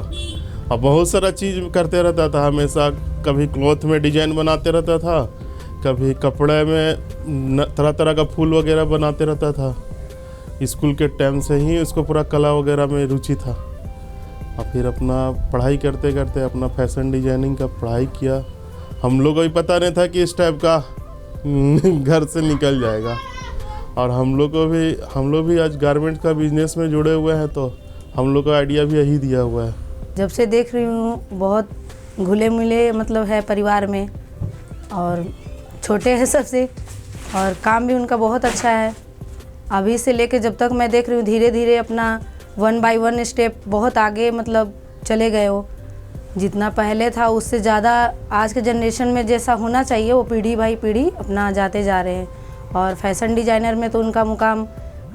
और बहुत सारा चीज़ करते रहता था हमेशा। कभी क्लॉथ में डिजाइन बनाते रहता था, कभी कपड़े में तरह तरह का फूल वगैरह बनाते रहता था। स्कूल के टाइम से ही उसको पूरा कला वगैरह में रुचि था और फिर अपना पढ़ाई करते करते अपना फैशन डिजाइनिंग का पढ़ाई किया। हम लोग को भी पता नहीं था कि इस टाइप का घर से निकल जाएगा। और हम लोग भी आज गारमेंट का बिजनेस में जुड़े हुए हैं, तो हम लोग का आइडिया भी यही दिया हुआ है।
जब से देख रही हूँ बहुत घुले मिले मतलब है परिवार में, और छोटे हैं सबसे, और काम भी उनका बहुत अच्छा है। अभी से लेके जब तक मैं देख रही हूँ धीरे धीरे अपना 1 बाय 1 स्टेप बहुत आगे मतलब चले गए हो। जितना पहले था उससे ज़्यादा आज के जनरेशन में जैसा होना चाहिए वो पीढ़ी बाई पीढ़ी अपना जाते जा रहे हैं। और फैशन डिजाइनर में तो उनका मुकाम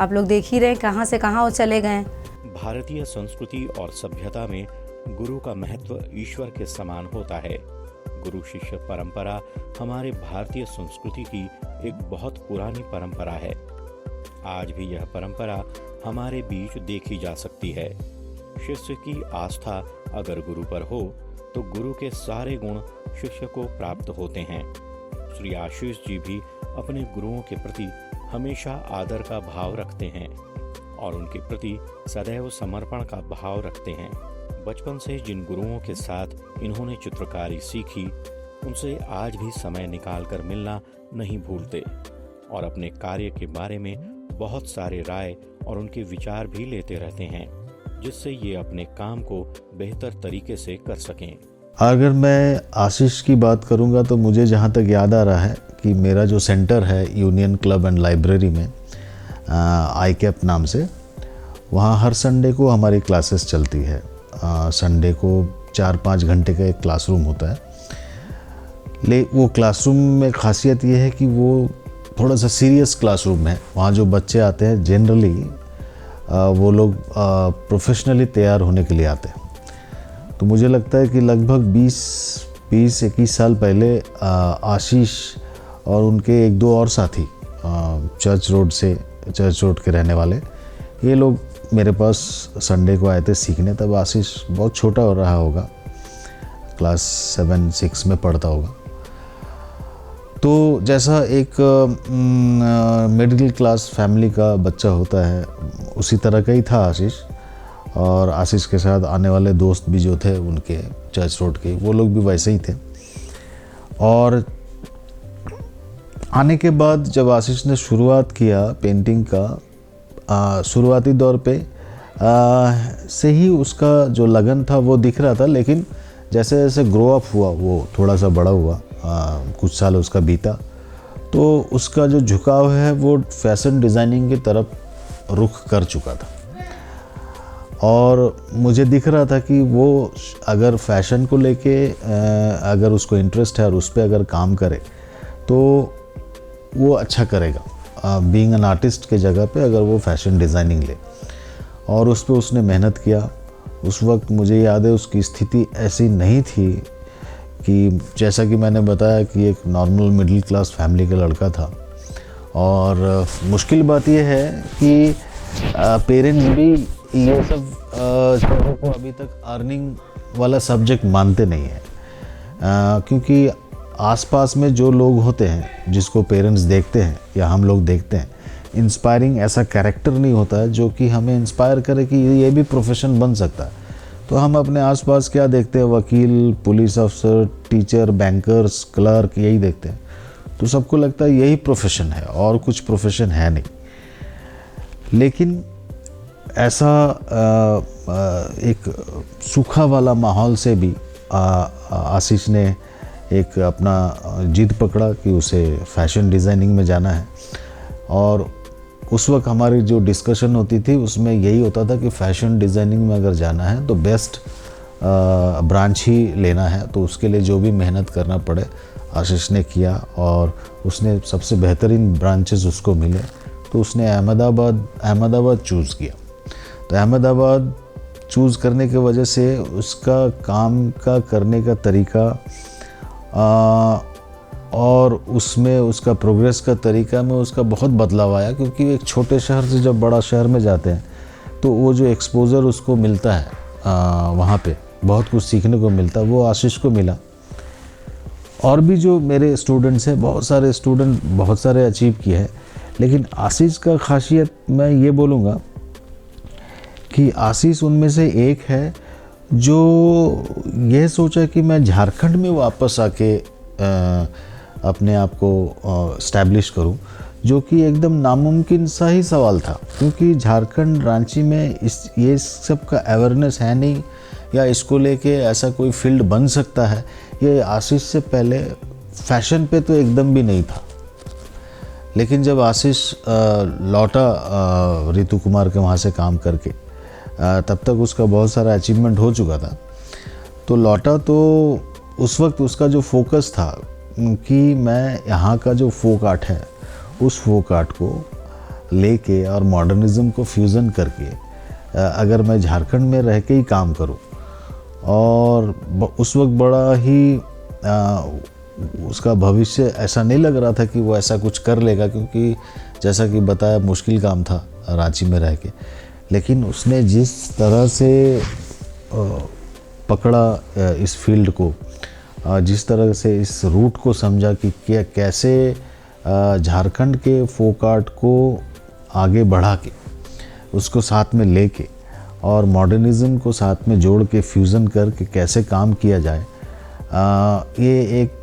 आप लोग देख ही रहे हैं कहाँ से कहाँ वो चले गए।
भारतीय संस्कृति और सभ्यता में गुरु का महत्व ईश्वर के समान होता है। गुरु शिष्य परंपरा हमारे भारतीय संस्कृति की एक बहुत पुरानी परंपरा है। आज भी यह परंपरा हमारे बीच देखी जा सकती है। शिष्य की आस्था अगर गुरु पर हो तो गुरु के सारे गुण शिष्य को प्राप्त होते हैं। श्री आशीष जी भी अपने गुरुओं के प्रति हमेशा आदर का भाव रखते हैं और उनके प्रति सदैव समर्पण का भाव रखते हैं। बचपन से जिन गुरुओं के साथ इन्होंने चित्रकारी सीखी उनसे आज भी समय निकालकर मिलना नहीं भूलते और अपने कार्य के बारे में बहुत सारे राय और उनके विचार भी लेते रहते हैं, जिससे ये अपने काम को बेहतर तरीके से कर सकें।
अगर मैं आशीष की बात करूंगा तो मुझे जहां तक याद आ रहा है कि मेरा जो सेंटर है यूनियन क्लब एंड लाइब्रेरी में ICAP नाम से, वहाँ हर संडे को हमारी क्लासेस चलती है। संडे को 4-5 घंटे का एक क्लासरूम होता है। वो क्लासरूम में खासियत ये है कि वो थोड़ा सा सीरियस क्लासरूम है। वहाँ जो बच्चे आते हैं जनरली वो लोग प्रोफेशनली तैयार होने के लिए आते हैं। तो मुझे लगता है कि लगभग 20-21 साल पहले आशीष और उनके 1-2 और साथी चर्च रोड के रहने वाले, ये लोग मेरे पास संडे को आए थे सीखने। तब आशीष बहुत छोटा हो रहा होगा, क्लास 7-6 में पढ़ता होगा। तो जैसा एक मिडिल क्लास फैमिली का बच्चा होता है उसी तरह का ही था आशीष। और आशीष के साथ आने वाले दोस्त भी जो थे उनके चर्च रोड के, वो लोग भी वैसे ही थे। और आने के बाद जब आशीष ने शुरुआत किया पेंटिंग का, शुरुआती दौर पे से ही उसका जो लगन था वो दिख रहा था। लेकिन जैसे जैसे ग्रो अप हुआ, वो थोड़ा सा बड़ा हुआ, कुछ साल उसका बीता, तो उसका जो झुकाव है वो फैशन डिज़ाइनिंग की तरफ रुख कर चुका था। और मुझे दिख रहा था कि वो अगर फैशन को लेके अगर उसको इंटरेस्ट है और उस पर अगर काम करे तो वो अच्छा करेगा। बीइंग एन आर्टिस्ट के जगह पे अगर वो फैशन डिज़ाइनिंग ले, और उस पर उसने मेहनत किया। उस वक्त मुझे याद है उसकी स्थिति ऐसी नहीं थी कि जैसा कि मैंने बताया कि एक नॉर्मल मिडिल क्लास फैमिली का लड़का था। और मुश्किल बात यह है कि पेरेंट्स भी ये सब चीज़ों को अभी तक अर्निंग वाला सब्जेक्ट मानते नहीं हैं, क्योंकि आसपास में जो लोग होते हैं जिसको पेरेंट्स देखते हैं या हम लोग देखते हैं, इंस्पायरिंग ऐसा कैरेक्टर नहीं होता है जो कि हमें इंस्पायर करे कि ये भी प्रोफेशन बन सकता है। तो हम अपने आसपास क्या देखते हैं, वकील, पुलिस अफसर, टीचर, बैंकर्स, क्लर्क, यही देखते हैं। तो सबको लगता है यही प्रोफेशन है और कुछ प्रोफेशन है नहीं। लेकिन ऐसा एक सूखा वाला माहौल से भी आशीष ने एक अपना जिद पकड़ा कि उसे फैशन डिज़ाइनिंग में जाना है। और उस वक्त हमारी जो डिस्कशन होती थी उसमें यही होता था कि फ़ैशन डिज़ाइनिंग में अगर जाना है तो बेस्ट ब्रांच ही लेना है, तो उसके लिए जो भी मेहनत करना पड़े आशीष ने किया और उसने सबसे बेहतरीन ब्रांचेस उसको मिले। तो उसने अहमदाबाद चूज़ किया। तो अहमदाबाद चूज़ करने की वजह से उसका काम का करने का तरीका और उसमें उसका प्रोग्रेस का तरीका में उसका बहुत बदलाव आया, क्योंकि एक छोटे शहर से जब बड़ा शहर में जाते हैं तो वो जो एक्सपोज़र उसको मिलता है वहाँ पे बहुत कुछ सीखने को मिलता है, वो आशीष को मिला। और भी जो मेरे स्टूडेंट्स हैं, बहुत सारे स्टूडेंट बहुत सारे अचीव किए हैं, लेकिन आशीष का खासियत मैं ये बोलूँगा कि आशीष उनमें से एक है जो ये सोचा कि मैं झारखंड में वापस आके अपने आप को स्टैब्लिश करूं, जो कि एकदम नामुमकिन सा ही सवाल था, क्योंकि झारखंड, रांची में ये सब का अवेयरनेस है नहीं, या इसको लेके ऐसा कोई फील्ड बन सकता है, ये आशीष से पहले फैशन पे तो एकदम भी नहीं था। लेकिन जब आशीष लौटा रितु कुमार के वहाँ से काम करके, तब तक उसका बहुत सारा अचीवमेंट हो चुका था, तो लौटा तो उस वक्त उसका जो फोकस था कि मैं यहाँ का जो फोक आर्ट है उस फोक आर्ट को लेके और मॉडर्निज़्म को फ्यूज़न करके अगर मैं झारखंड में रह के ही काम करूँ, और उस वक्त बड़ा ही उसका भविष्य ऐसा नहीं लग रहा था कि वो ऐसा कुछ कर लेगा, क्योंकि जैसा कि बताया मुश्किल काम था रांची में रह के। लेकिन उसने जिस तरह से पकड़ा इस फील्ड को, जिस तरह से इस रूट को समझा कि कैसे झारखंड के फोक आर्ट को आगे बढ़ा के उसको साथ में लेके और मॉडर्निज़्म को साथ में जोड़ के फ्यूज़न करके कैसे काम किया जाए, ये एक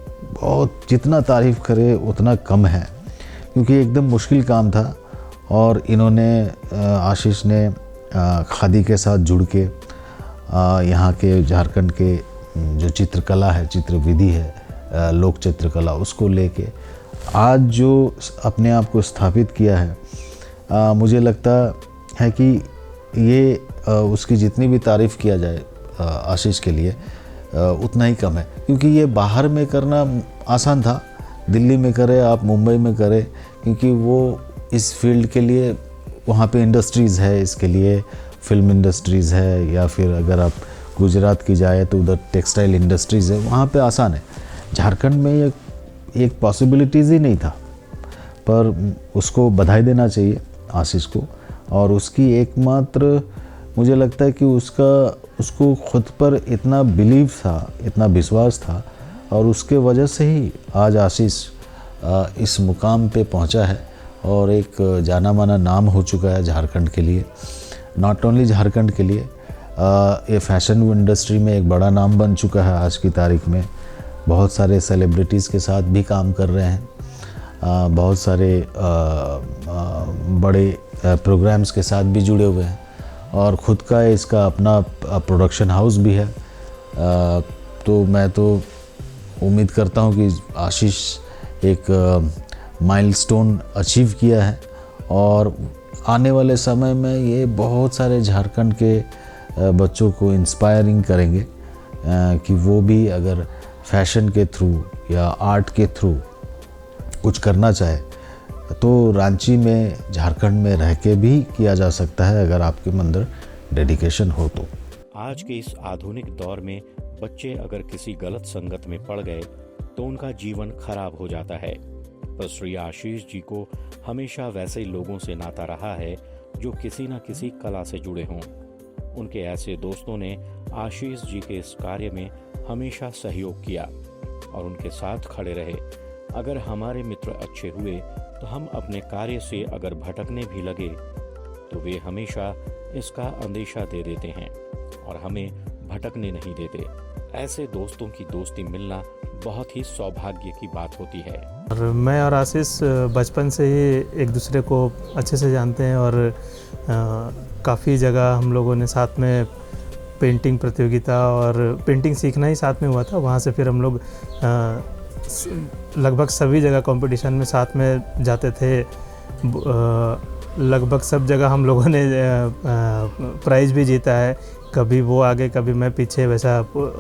बहुत जितना तारीफ़ करे उतना कम है, क्योंकि एकदम मुश्किल काम था। और इन्होंने आशीष ने खादी के साथ जुड़ के यहाँ के झारखंड के जो चित्रकला है, चित्र विधि है, लोक चित्रकला, उसको लेके आज जो अपने आप को स्थापित किया है, मुझे लगता है कि ये उसकी जितनी भी तारीफ़ किया जाए आशीष के लिए उतना ही कम है, क्योंकि ये बाहर में करना आसान था, दिल्ली में करे आप, मुंबई में करे, क्योंकि वो इस फील्ड के लिए वहाँ पे इंडस्ट्रीज़ है, इसके लिए फिल्म इंडस्ट्रीज़ है, या फिर अगर आप गुजरात की जाए तो उधर टेक्सटाइल इंडस्ट्रीज़ है, वहाँ पे आसान है। झारखंड में ये एक पॉसिबिलिटीज़ ही नहीं था, पर उसको बधाई देना चाहिए आशीष को। और उसकी एकमात्र मुझे लगता है कि उसको खुद पर इतना बिलीव था, इतना विश्वास था, और उसके वजह से ही आज आशीष इस मुकाम पे पहुंचा है और एक जाना माना नाम हो चुका है झारखंड के लिए। नॉट ओनली झारखंड के लिए, ये फैशन इंडस्ट्री में एक बड़ा नाम बन चुका है आज की तारीख में। बहुत सारे सेलिब्रिटीज़ के साथ भी काम कर रहे हैं, बहुत सारे बड़े प्रोग्राम्स के साथ भी जुड़े हुए हैं, और ख़ुद का इसका अपना प्रोडक्शन हाउस भी है। तो मैं तो उम्मीद करता हूँ कि आशीष एक माइलस्टोन अचीव किया है, और आने वाले समय में ये बहुत सारे झारखंड के बच्चों को इंस्पायरिंग करेंगे कि वो भी अगर फैशन के थ्रू या आर्ट के थ्रू कुछ करना चाहे तो रांची में, झारखंड में रह के भी किया जा सकता है, अगर आपके अंदर डेडिकेशन हो तो।
आज के इस आधुनिक दौर में बच्चे अगर किसी गलत संगत में पड़ गए तो उनका जीवन खराब हो जाता है, पर श्री आशीष जी को हमेशा वैसे ही लोगों से नाता रहा है जो किसी न किसी कला से जुड़े हों। उनके ऐसे दोस्तों ने आशीष जी के इस कार्य में हमेशा सहयोग किया और उनके साथ खड़े रहे। अगर हमारे मित्र अच्छे हुए तो हम अपने कार्य से अगर भटकने भी लगे तो वे हमेशा इसका अंदेशा दे देते हैं और हमें भटकने नहीं देते। ऐसे दोस्तों की दोस्ती मिलना बहुत ही सौभाग्य की बात होती है।
और मैं और आशीष बचपन से ही एक दूसरे को अच्छे से जानते हैं और काफ़ी जगह हम लोगों ने साथ में पेंटिंग प्रतियोगिता और पेंटिंग सीखना ही साथ में हुआ था। वहाँ से फिर हम लोग लगभग सभी जगह कंपटीशन में साथ में जाते थे। लगभग सब जगह हम लोगों ने प्राइज़ भी जीता है, कभी वो आगे कभी मैं पीछे, वैसा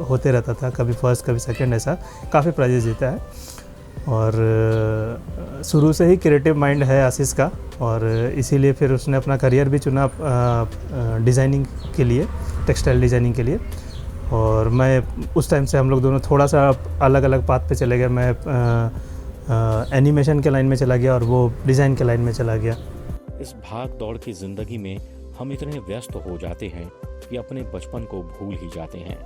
होते रहता था, कभी फर्स्ट कभी सेकंड, ऐसा काफ़ी प्राइज़ जीता है। और शुरू से ही क्रिएटिव माइंड है आशीष का और इसीलिए फिर उसने अपना करियर भी चुना डिज़ाइनिंग के लिए, टेक्सटाइल डिज़ाइनिंग के लिए। और मैं उस टाइम से हम लोग दोनों थोड़ा सा अलग अलग पाथ पे चले गए। मैं एनिमेशन के लाइन में चला गया और वो डिज़ाइन के लाइन में चला गया।
इस भाग दौड़ की ज़िंदगी में हम इतने व्यस्त हो जाते हैं कि अपने बचपन को भूल ही जाते हैं,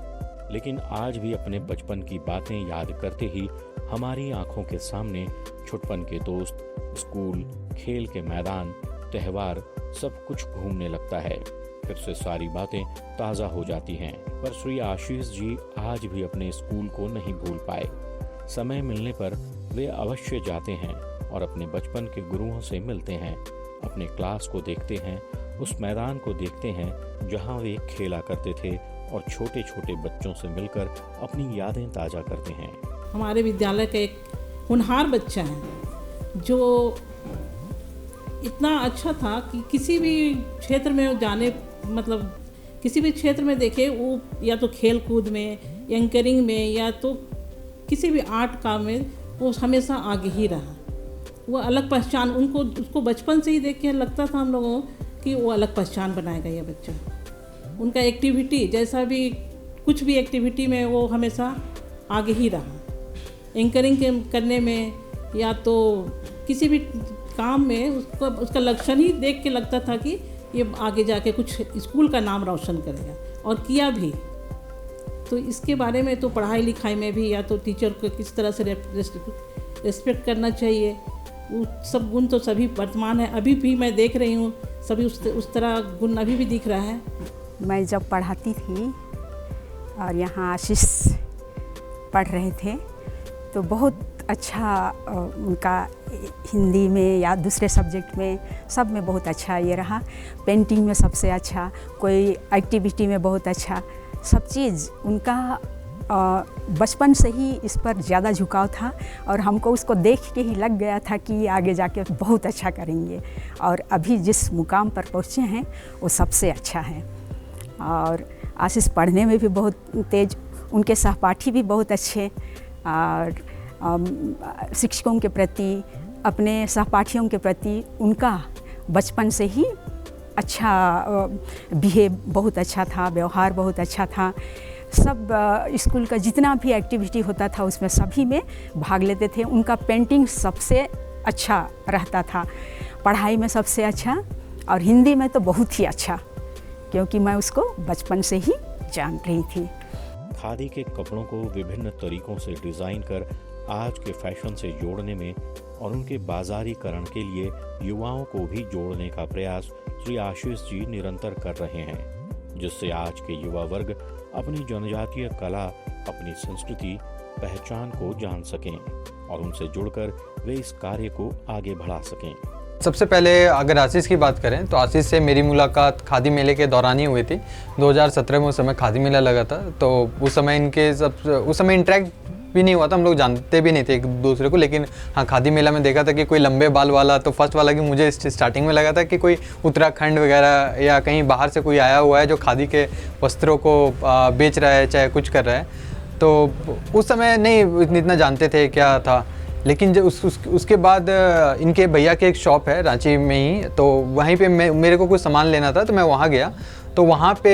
लेकिन आज भी अपने बचपन की बातें याद करते ही हमारी आंखों के सामने छुटपन के दोस्त, स्कूल, खेल के मैदान, त्यौहार सब कुछ घूमने लगता है। फिर से सारी बातें ताज़ा हो जाती हैं। पर श्री आशीष जी आज भी अपने स्कूल को नहीं भूल पाए। समय मिलने पर वे अवश्य जाते हैं और अपने बचपन के गुरुओं से मिलते हैं, अपने क्लास को देखते हैं, उस मैदान को देखते हैं जहां वे खेला करते थे और छोटे छोटे बच्चों से मिलकर अपनी यादें ताज़ा करते हैं।
हमारे विद्यालय का एक होनहार बच्चा है जो इतना अच्छा था कि किसी भी क्षेत्र में जाने, मतलब किसी भी क्षेत्र में देखे, वो या तो खेल कूद में, एंकरिंग में, या तो किसी भी आर्ट काम में वो हमेशा आगे ही रहा। वो अलग पहचान, उसको बचपन से ही देख के लगता था हम लोगों कि वो अलग पहचान बनाएगा ये बच्चा। उनका एक्टिविटी, जैसा भी कुछ भी एक्टिविटी में वो हमेशा आगे ही रहा। एंकरिंग करने में या तो किसी भी काम में उसका लक्षण ही देख के लगता था कि ये आगे जाके कुछ स्कूल का नाम रोशन करेगा, और किया भी। तो इसके बारे में तो पढ़ाई लिखाई में भी, या तो टीचर को किस तरह से रेस्पेक्ट करना चाहिए, वो सब गुण तो सभी वर्तमान है। अभी भी मैं देख रही हूँ सभी उस तरह गुण अभी भी दिख रहा है।
मैं जब पढ़ाती थी और यहाँ आशीष पढ़ रहे थे तो बहुत अच्छा उनका हिंदी में या दूसरे सब्जेक्ट में सब में बहुत अच्छा ये रहा। पेंटिंग में सबसे अच्छा, कोई एक्टिविटी में बहुत अच्छा, सब चीज़ उनका बचपन से ही इस पर ज़्यादा झुकाव था और हमको उसको देख के ही लग गया था कि आगे जाके बहुत अच्छा करेंगे। और अभी जिस मुकाम पर पहुँचे हैं वो सबसे अच्छा है। और आशीष पढ़ने में भी बहुत तेज, उनके सहपाठी भी बहुत अच्छे, और शिक्षकों के प्रति, अपने सहपाठियों के प्रति उनका बचपन से ही अच्छा बिहेव बहुत अच्छा था, व्यवहार बहुत अच्छा था। सब स्कूल का जितना भी एक्टिविटी होता था उसमें सभी में भाग लेते थे। उनका पेंटिंग सबसे अच्छा रहता था, पढ़ाई में सबसे अच्छा, और हिंदी में तो बहुत ही अच्छा, क्योंकि मैं उसको बचपन से ही जान रही थी।
खादी के कपड़ों को विभिन्न तरीकों से डिज़ाइन कर आज के फैशन से जोड़ने में और उनके बाजारीकरण के लिए युवाओं को भी जोड़ने का प्रयास श्री आशीष जी निरंतर कर रहे हैं, जिससे आज के युवा वर्ग अपनी जनजातीय कला, अपनी संस्कृति, पहचान को जान सकें और उनसे जुड़कर वे इस कार्य को आगे बढ़ा सकें।
सबसे पहले अगर आशीष की बात करें तो आशीष से मेरी मुलाकात खादी मेले के दौरान ही हुई थी। 2017 में उस समय खादी मेला लगा था, तो उस समय इंटरेक्ट भी नहीं हुआ था, हम लोग जानते भी नहीं थे एक दूसरे को। लेकिन हाँ, खादी मेला में देखा था कि कोई लंबे बाल वाला, तो फर्स्ट वाला कि मुझे स्टार्टिंग में लगा था कि कोई उत्तराखंड वगैरह या कहीं बाहर से कोई आया हुआ है जो खादी के वस्त्रों को बेच रहा है, चाहे कुछ कर रहा है। तो उस समय नहीं इतना जानते थे क्या था। लेकिन जब उसके बाद इनके भैया के एक शॉप है रांची में ही, तो वहीं पे मेरे को कुछ सामान लेना था, तो मैं वहाँ गया। तो वहाँ पे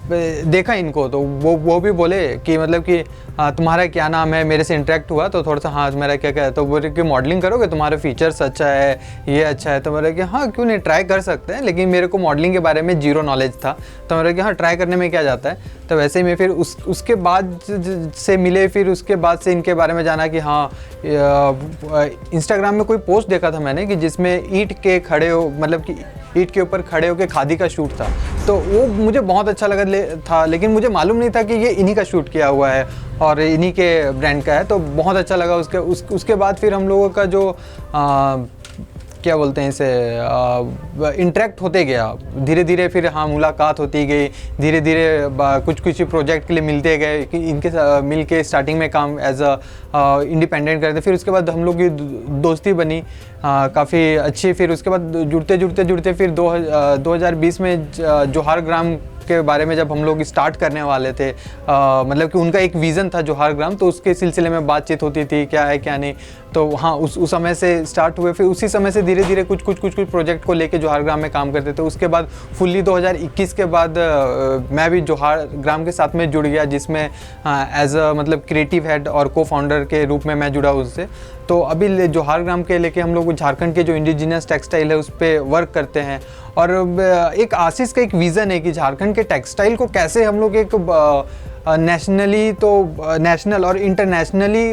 देखा इनको तो वो भी बोले कि मतलब कि तुम्हारा क्या नाम है, मेरे से इंटरेक्ट हुआ तो थोड़ा सा हाँ मेरा क्या क्या है, तो बोले कि मॉडलिंग करोगे, तुम्हारे फीचर्स अच्छा है, ये अच्छा है। तो बोले कि हाँ क्यों नहीं, ट्राई कर सकते हैं। लेकिन मेरे को मॉडलिंग के बारे में जीरो नॉलेज था, तो मेरे कि हाँ ट्राई करने में क्या जाता है। तो वैसे ही मैं फिर उसके बाद से मिले, फिर उसके बाद से इनके बारे में जाना कि हाँ इंस्टाग्राम में कोई पोस्ट देखा था मैंने कि जिसमें ईंट के खड़े हो, मतलब कि ईंट के ऊपर खड़े होकर खादी का शूट था, तो वो मुझे बहुत अच्छा लगा था। लेकिन मुझे मालूम नहीं था कि ये इन्हीं का शूट किया हुआ है और इन्हीं के ब्रांड का है, तो बहुत अच्छा लगा। उसके बाद फिर हम लोगों का जो क्या बोलते हैं इसे, इंटरेक्ट होते गया धीरे धीरे। फिर हाँ मुलाकात होती गई धीरे धीरे, कुछ प्रोजेक्ट के लिए मिलते गए कि इनके मिल के स्टार्टिंग में काम एज अ इंडिपेंडेंट करते। फिर उसके बाद हम लोग की दोस्ती बनी काफ़ी अच्छी। फिर उसके बाद जुड़ते फिर 2020 में जोहार ग्राम के बारे में जब हम लोग स्टार्ट करने वाले थे, मतलब कि उनका एक विज़न था जोहार ग्राम, तो उसके सिलसिले में बातचीत होती थी क्या है क्या नहीं। तो हाँ उस समय से स्टार्ट हुए, फिर उसी समय से धीरे धीरे कुछ प्रोजेक्ट को लेके जोहार ग्राम में काम करते थे। उसके बाद फुल्ली 2021 के बाद मैं भी जोहार ग्राम के साथ में जुड़ गया, जिसमें एज अ मतलब क्रिएटिव हेड और को फाउंडर के रूप में मैं जुड़ा उससे। तो अभी जोहार ग्राम के लेके हम लोग झारखंड के जो इंडिजिनियस टेक्सटाइल है उस पर वर्क करते हैं। और एक आशीष का एक विज़न है कि झारखंड के टेक्सटाइल को कैसे हम लोग एक नेशनली तो नेशनल और इंटरनेशनली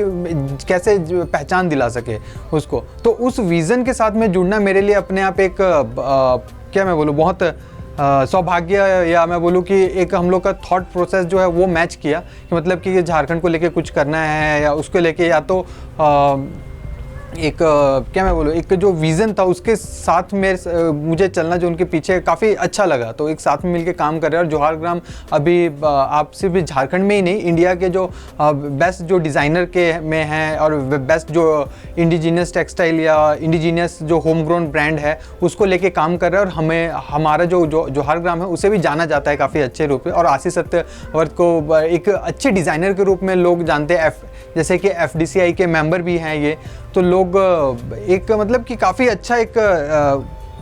कैसे पहचान दिला सके उसको। तो उस विज़न के साथ में जुड़ना मेरे लिए अपने आप एक क्या मैं बोलूँ, बहुत सौभाग्य, या मैं बोलूँ कि एक हम लोग का थॉट प्रोसेस जो है वो मैच किया कि मतलब कि झारखंड को लेके कुछ करना है, या उसको लेके या तो एक क्या मैं बोलूँ, एक जो विज़न था उसके साथ में मुझे चलना, जो उनके पीछे काफ़ी अच्छा लगा। तो एक साथ में मिलके काम कर रहे हैं। और जोहार ग्राम अभी आप सिर्फ झारखंड में ही नहीं, इंडिया के जो बेस्ट जो डिज़ाइनर के में हैं और बेस्ट जो इंडिजीनियस टेक्सटाइल या इंडिजीनियस जो होम ग्रोन ब्रांड है उसको लेके काम कर रहे हैं। और हमारा जो जोहार ग्राम है उसे भी जाना जाता है काफ़ी अच्छे रूप में। और आशीष सत्यव्रत को एक अच्छे डिज़ाइनर के रूप में लोग जानते हैं, जैसे कि FDCI के मेंबर भी हैं ये। तो लोग एक मतलब कि काफ़ी अच्छा एक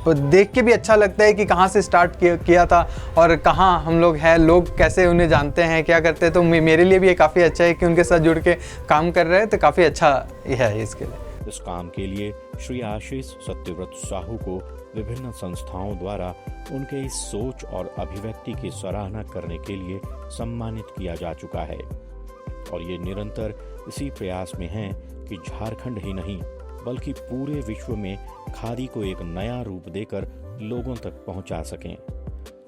देख के भी अच्छा लगता है कि कहाँ से स्टार्ट किया था और कहाँ हम लोग हैं, लोग कैसे उन्हें जानते हैं, क्या करते हैं। तो मेरे लिए भी ये काफ़ी अच्छा है कि उनके साथ जुड़ के काम कर रहे हैं, तो काफ़ी अच्छा है इसके लिए।
इस काम के लिए श्री आशीष सत्यव्रत साहू को विभिन्न संस्थाओं द्वारा उनके इस सोच और अभिव्यक्ति की सराहना करने के लिए सम्मानित किया जा चुका है। और ये निरंतर इसी प्रयास में हैं कि झारखंड ही नहीं बल्कि पूरे विश्व में खादी को एक नया रूप देकर लोगों तक पहुंचा सकें,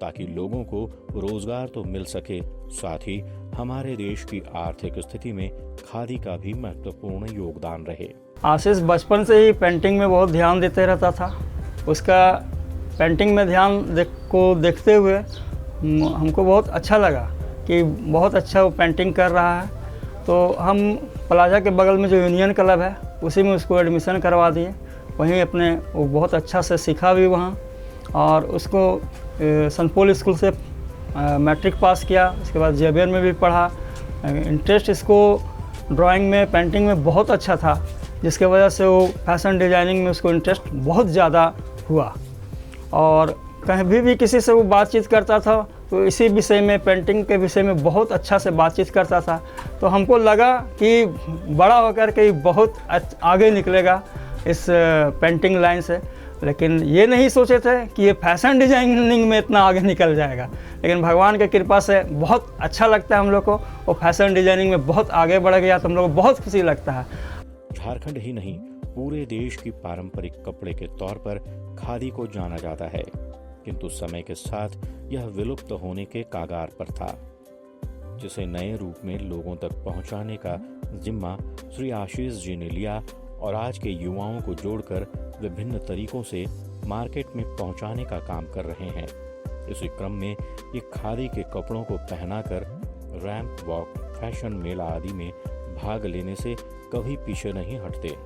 ताकि लोगों को रोजगार तो मिल सके, साथ ही हमारे देश की आर्थिक स्थिति में खादी का भी महत्वपूर्ण योगदान रहे।
आशीष बचपन से ही पेंटिंग में बहुत ध्यान देते रहता था। उसका पेंटिंग में ध्यान देखते हुए हमको बहुत अच्छा लगा कि बहुत अच्छा वो पेंटिंग कर रहा है। तो हम प्लाजा के बगल में जो यूनियन क्लब है उसी में उसको एडमिशन करवा दिए। वहीं अपने वो बहुत अच्छा से सीखा भी वहाँ, और उसको सनपोल स्कूल से मैट्रिक पास किया। उसके बाद JBR में भी पढ़ा। इंटरेस्ट इसको ड्राइंग में, पेंटिंग में बहुत अच्छा था, जिसके वजह से वो फैशन डिज़ाइनिंग में उसको इंटरेस्ट बहुत ज़्यादा हुआ। और कहीं भी किसी से वो बातचीत करता था तो इसी विषय में, पेंटिंग के विषय में बहुत अच्छा से बातचीत करता था। तो हमको लगा कि बड़ा होकर के बहुत आगे निकलेगा इस पेंटिंग लाइन से। लेकिन ये नहीं सोचे थे कि ये फैशन डिजाइनिंग में इतना आगे निकल जाएगा। लेकिन भगवान की कृपा से बहुत अच्छा लगता है हम लोग को, और फैशन डिजाइनिंग में बहुत आगे बढ़ गया तो हम लोग को बहुत खुशी लगता है।
झारखंड ही नहीं पूरे देश की पारंपरिक कपड़े के तौर पर खादी को जाना जाता है, किंतु समय के साथ यह विलुप्त होने के कागार पर था, जिसे नए रूप में लोगों तक पहुंचाने का जिम्मा श्री आशीष जी ने लिया और आज के युवाओं को जोड़कर विभिन्न तरीकों से मार्केट में पहुंचाने का काम कर रहे हैं। इसी क्रम में ये खादी के कपड़ों को पहनाकर रैंप वॉक, फैशन मेला आदि में भाग लेने से कभी पीछे नहीं हटते।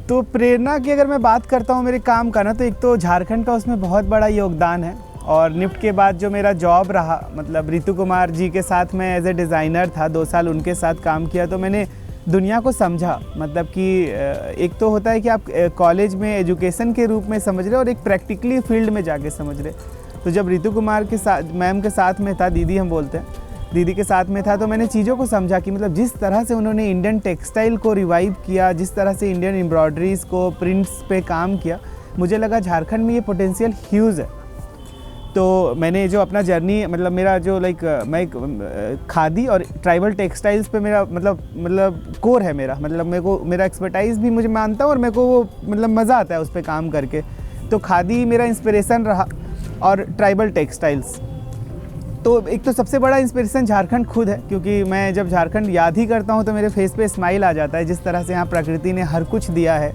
तो प्रेरणा की अगर मैं बात करता हूँ मेरे काम का ना, तो एक तो झारखंड का उसमें बहुत बड़ा योगदान है। और निफ्ट के बाद जो मेरा जॉब रहा, मतलब रितु कुमार जी के साथ मैं एज ए डिज़ाइनर था, 2 साल उनके साथ काम किया, तो मैंने दुनिया को समझा। मतलब कि एक तो होता है कि आप कॉलेज में एजुकेशन के रूप में समझ रहे और एक प्रैक्टिकली फील्ड में जाके समझ रहे। तो जब ऋतु कुमार के साथ मैम के साथ में था, दीदी हम बोलते हैं, दीदी के साथ में था, तो मैंने चीज़ों को समझा कि मतलब जिस तरह से उन्होंने इंडियन टेक्सटाइल को रिवाइव किया, जिस तरह से इंडियन एम्ब्रॉयडरीज़ को, प्रिंट्स पे काम किया, मुझे लगा झारखंड में ये पोटेंशियल ह्यूज है। तो मैंने जो अपना जर्नी, मतलब मेरा जो मैं खादी और ट्राइबल टेक्सटाइल्स पे मेरा मतलब कोर है मेरा, मतलब मेरे को मेरा एक्सपर्टाइज भी मुझे मानता हूँ और मेरे को वो मतलब मज़ा आता है उस पर काम करके। तो खादी मेरा इंस्पिरेशन रहा और ट्राइबल टेक्सटाइल्स। तो एक तो सबसे बड़ा इंस्पिरेशन झारखंड खुद है, क्योंकि मैं जब झारखंड याद ही करता हूँ तो मेरे फेस पे स्माइल आ जाता है, जिस तरह से यहाँ प्रकृति ने हर कुछ दिया है।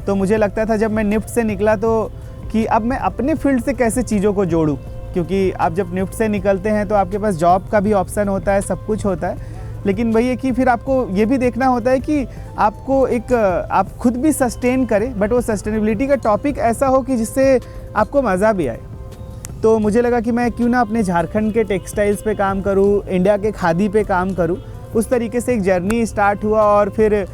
तो मुझे लगता था जब मैं निफ्ट से निकला तो कि अब मैं अपने फील्ड से कैसे चीज़ों को जोड़ूं, क्योंकि आप जब निफ्ट से निकलते हैं तो आपके पास जॉब का भी ऑप्शन होता है, सब कुछ होता है, लेकिन वही है कि फिर आपको ये भी देखना होता है कि आपको आप खुद भी सस्टेन करें, बट वो सस्टेनेबिलिटी का टॉपिक ऐसा हो कि जिससे आपको मज़ा भी आए। तो मुझे लगा कि मैं क्यों ना अपने झारखंड के टेक्सटाइल्स पे काम करूं, इंडिया के खादी पे काम करूं। उस तरीके से एक जर्नी स्टार्ट हुआ और फिर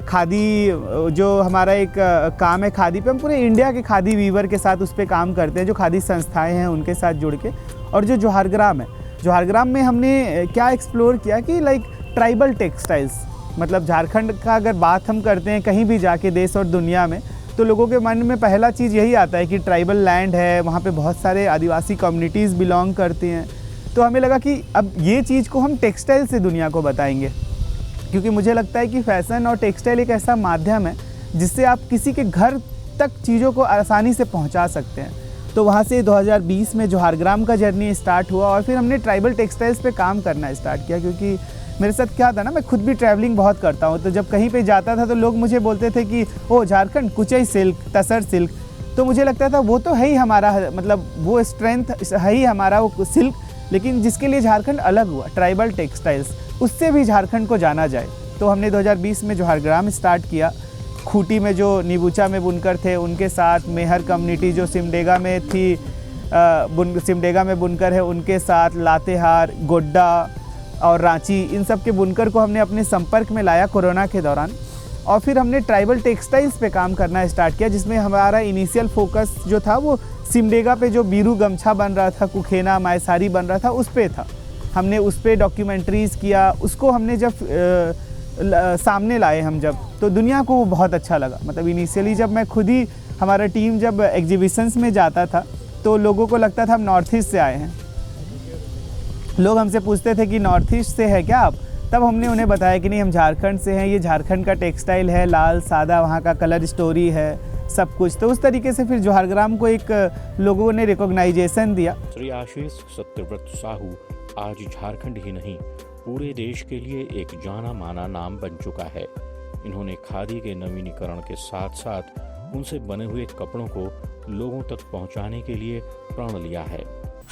खादी जो हमारा एक काम है खादी पे, हम पूरे इंडिया के खादी वीवर के साथ उस पर काम करते हैं, जो खादी संस्थाएं हैं उनके साथ जुड़ के। और जो जोहारग्राम है, जोहारग्राम में हमने क्या एक्सप्लोर किया कि लाइक ट्राइबल टेक्सटाइल्स, मतलब झारखंड का अगर बात हम करते हैं कहीं भी जाके देश और दुनिया में, तो लोगों के मन में पहला चीज़ यही आता है कि ट्राइबल लैंड है, वहाँ पे बहुत सारे आदिवासी कम्युनिटीज़ बिलोंग करती हैं। तो हमें लगा कि अब ये चीज़ को हम टेक्सटाइल से दुनिया को बताएंगे, क्योंकि मुझे लगता है कि फ़ैशन और टेक्सटाइल एक ऐसा माध्यम है जिससे आप किसी के घर तक चीज़ों को आसानी से पहुंचा सकते हैं। तो वहाँ से 2020 में जोहारग्राम का जर्नी स्टार्ट हुआ और फिर हमने ट्राइबल टेक्सटाइल्स पे काम करना स्टार्ट किया, क्योंकि मेरे साथ क्या था ना, मैं खुद भी ट्रैवलिंग बहुत करता हूँ। तो जब कहीं पे जाता था तो लोग मुझे बोलते थे कि ओ झारखंड कुचई सिल्क, तसर सिल्क। तो मुझे लगता था वो तो है ही हमारा, मतलब वो स्ट्रेंथ है ही हमारा वो सिल्क, लेकिन जिसके लिए झारखंड अलग हुआ, ट्राइबल टेक्सटाइल्स, उससे भी झारखंड को जाना जाए। तो हमने 2020 में जोहारग्राम स्टार्ट किया। खूंटी में जो नीबूचा में बुनकर थे उनके साथ, मेहर कम्युनिटी जो सिमडेगा में थी, सिमडेगा में बुनकर है उनके साथ, लातेहार, गोड्डा और रांची, इन सब के बुनकर को हमने अपने संपर्क में लाया कोरोना के दौरान। और फिर हमने ट्राइबल टेक्सटाइल्स पे काम करना स्टार्ट किया, जिसमें हमारा इनिशियल फोकस जो था वो सिमडेगा पे जो बीरू गमछा बन रहा था, कुखेना मायसारी बन रहा था, उस पे था। हमने उस पे डॉक्यूमेंट्रीज़ किया, उसको हमने जब सामने लाए हम जब, तो दुनिया को वो बहुत अच्छा लगा। मतलब इनिशियली जब मैं खुद ही, हमारा टीम जब एग्जीबिशंस में जाता था तो लोगों को लगता था हम नॉर्थ ईस्ट से आए हैं। लोग हमसे पूछते थे कि नॉर्थ ईस्ट से है क्या आप? तब हमने उन्हें बताया कि नहीं, हम झारखंड से हैं, ये झारखंड का टेक्सटाइल है, लाल सादा, वहाँ का कलर स्टोरी है, सब कुछ। तो उस तरीके से फिर जोहारग्राम को एक लोगों ने रिकॉग्नाइजेशन दिया।
श्री आशीष सत्यव्रत साहू आज झारखंड ही नहीं पूरे देश के लिए एक जाना माना नाम बन चुका है। इन्होंने खादी के नवीनीकरण के साथ साथ उनसे बने हुए कपड़ों को लोगों तक पहुंचाने के लिए प्रण लिया है।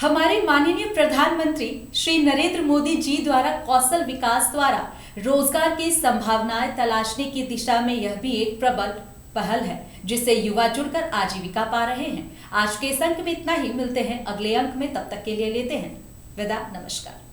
हमारे माननीय प्रधानमंत्री श्री नरेंद्र मोदी जी द्वारा कौशल विकास द्वारा रोजगार की संभावनाएं तलाशने की दिशा में यह भी एक प्रबल पहल है, जिससे युवा जुड़कर आजीविका पा रहे हैं। आज के इस अंक में इतना ही, मिलते हैं अगले अंक में, तब तक के लिए लेते हैं विदा, नमस्कार।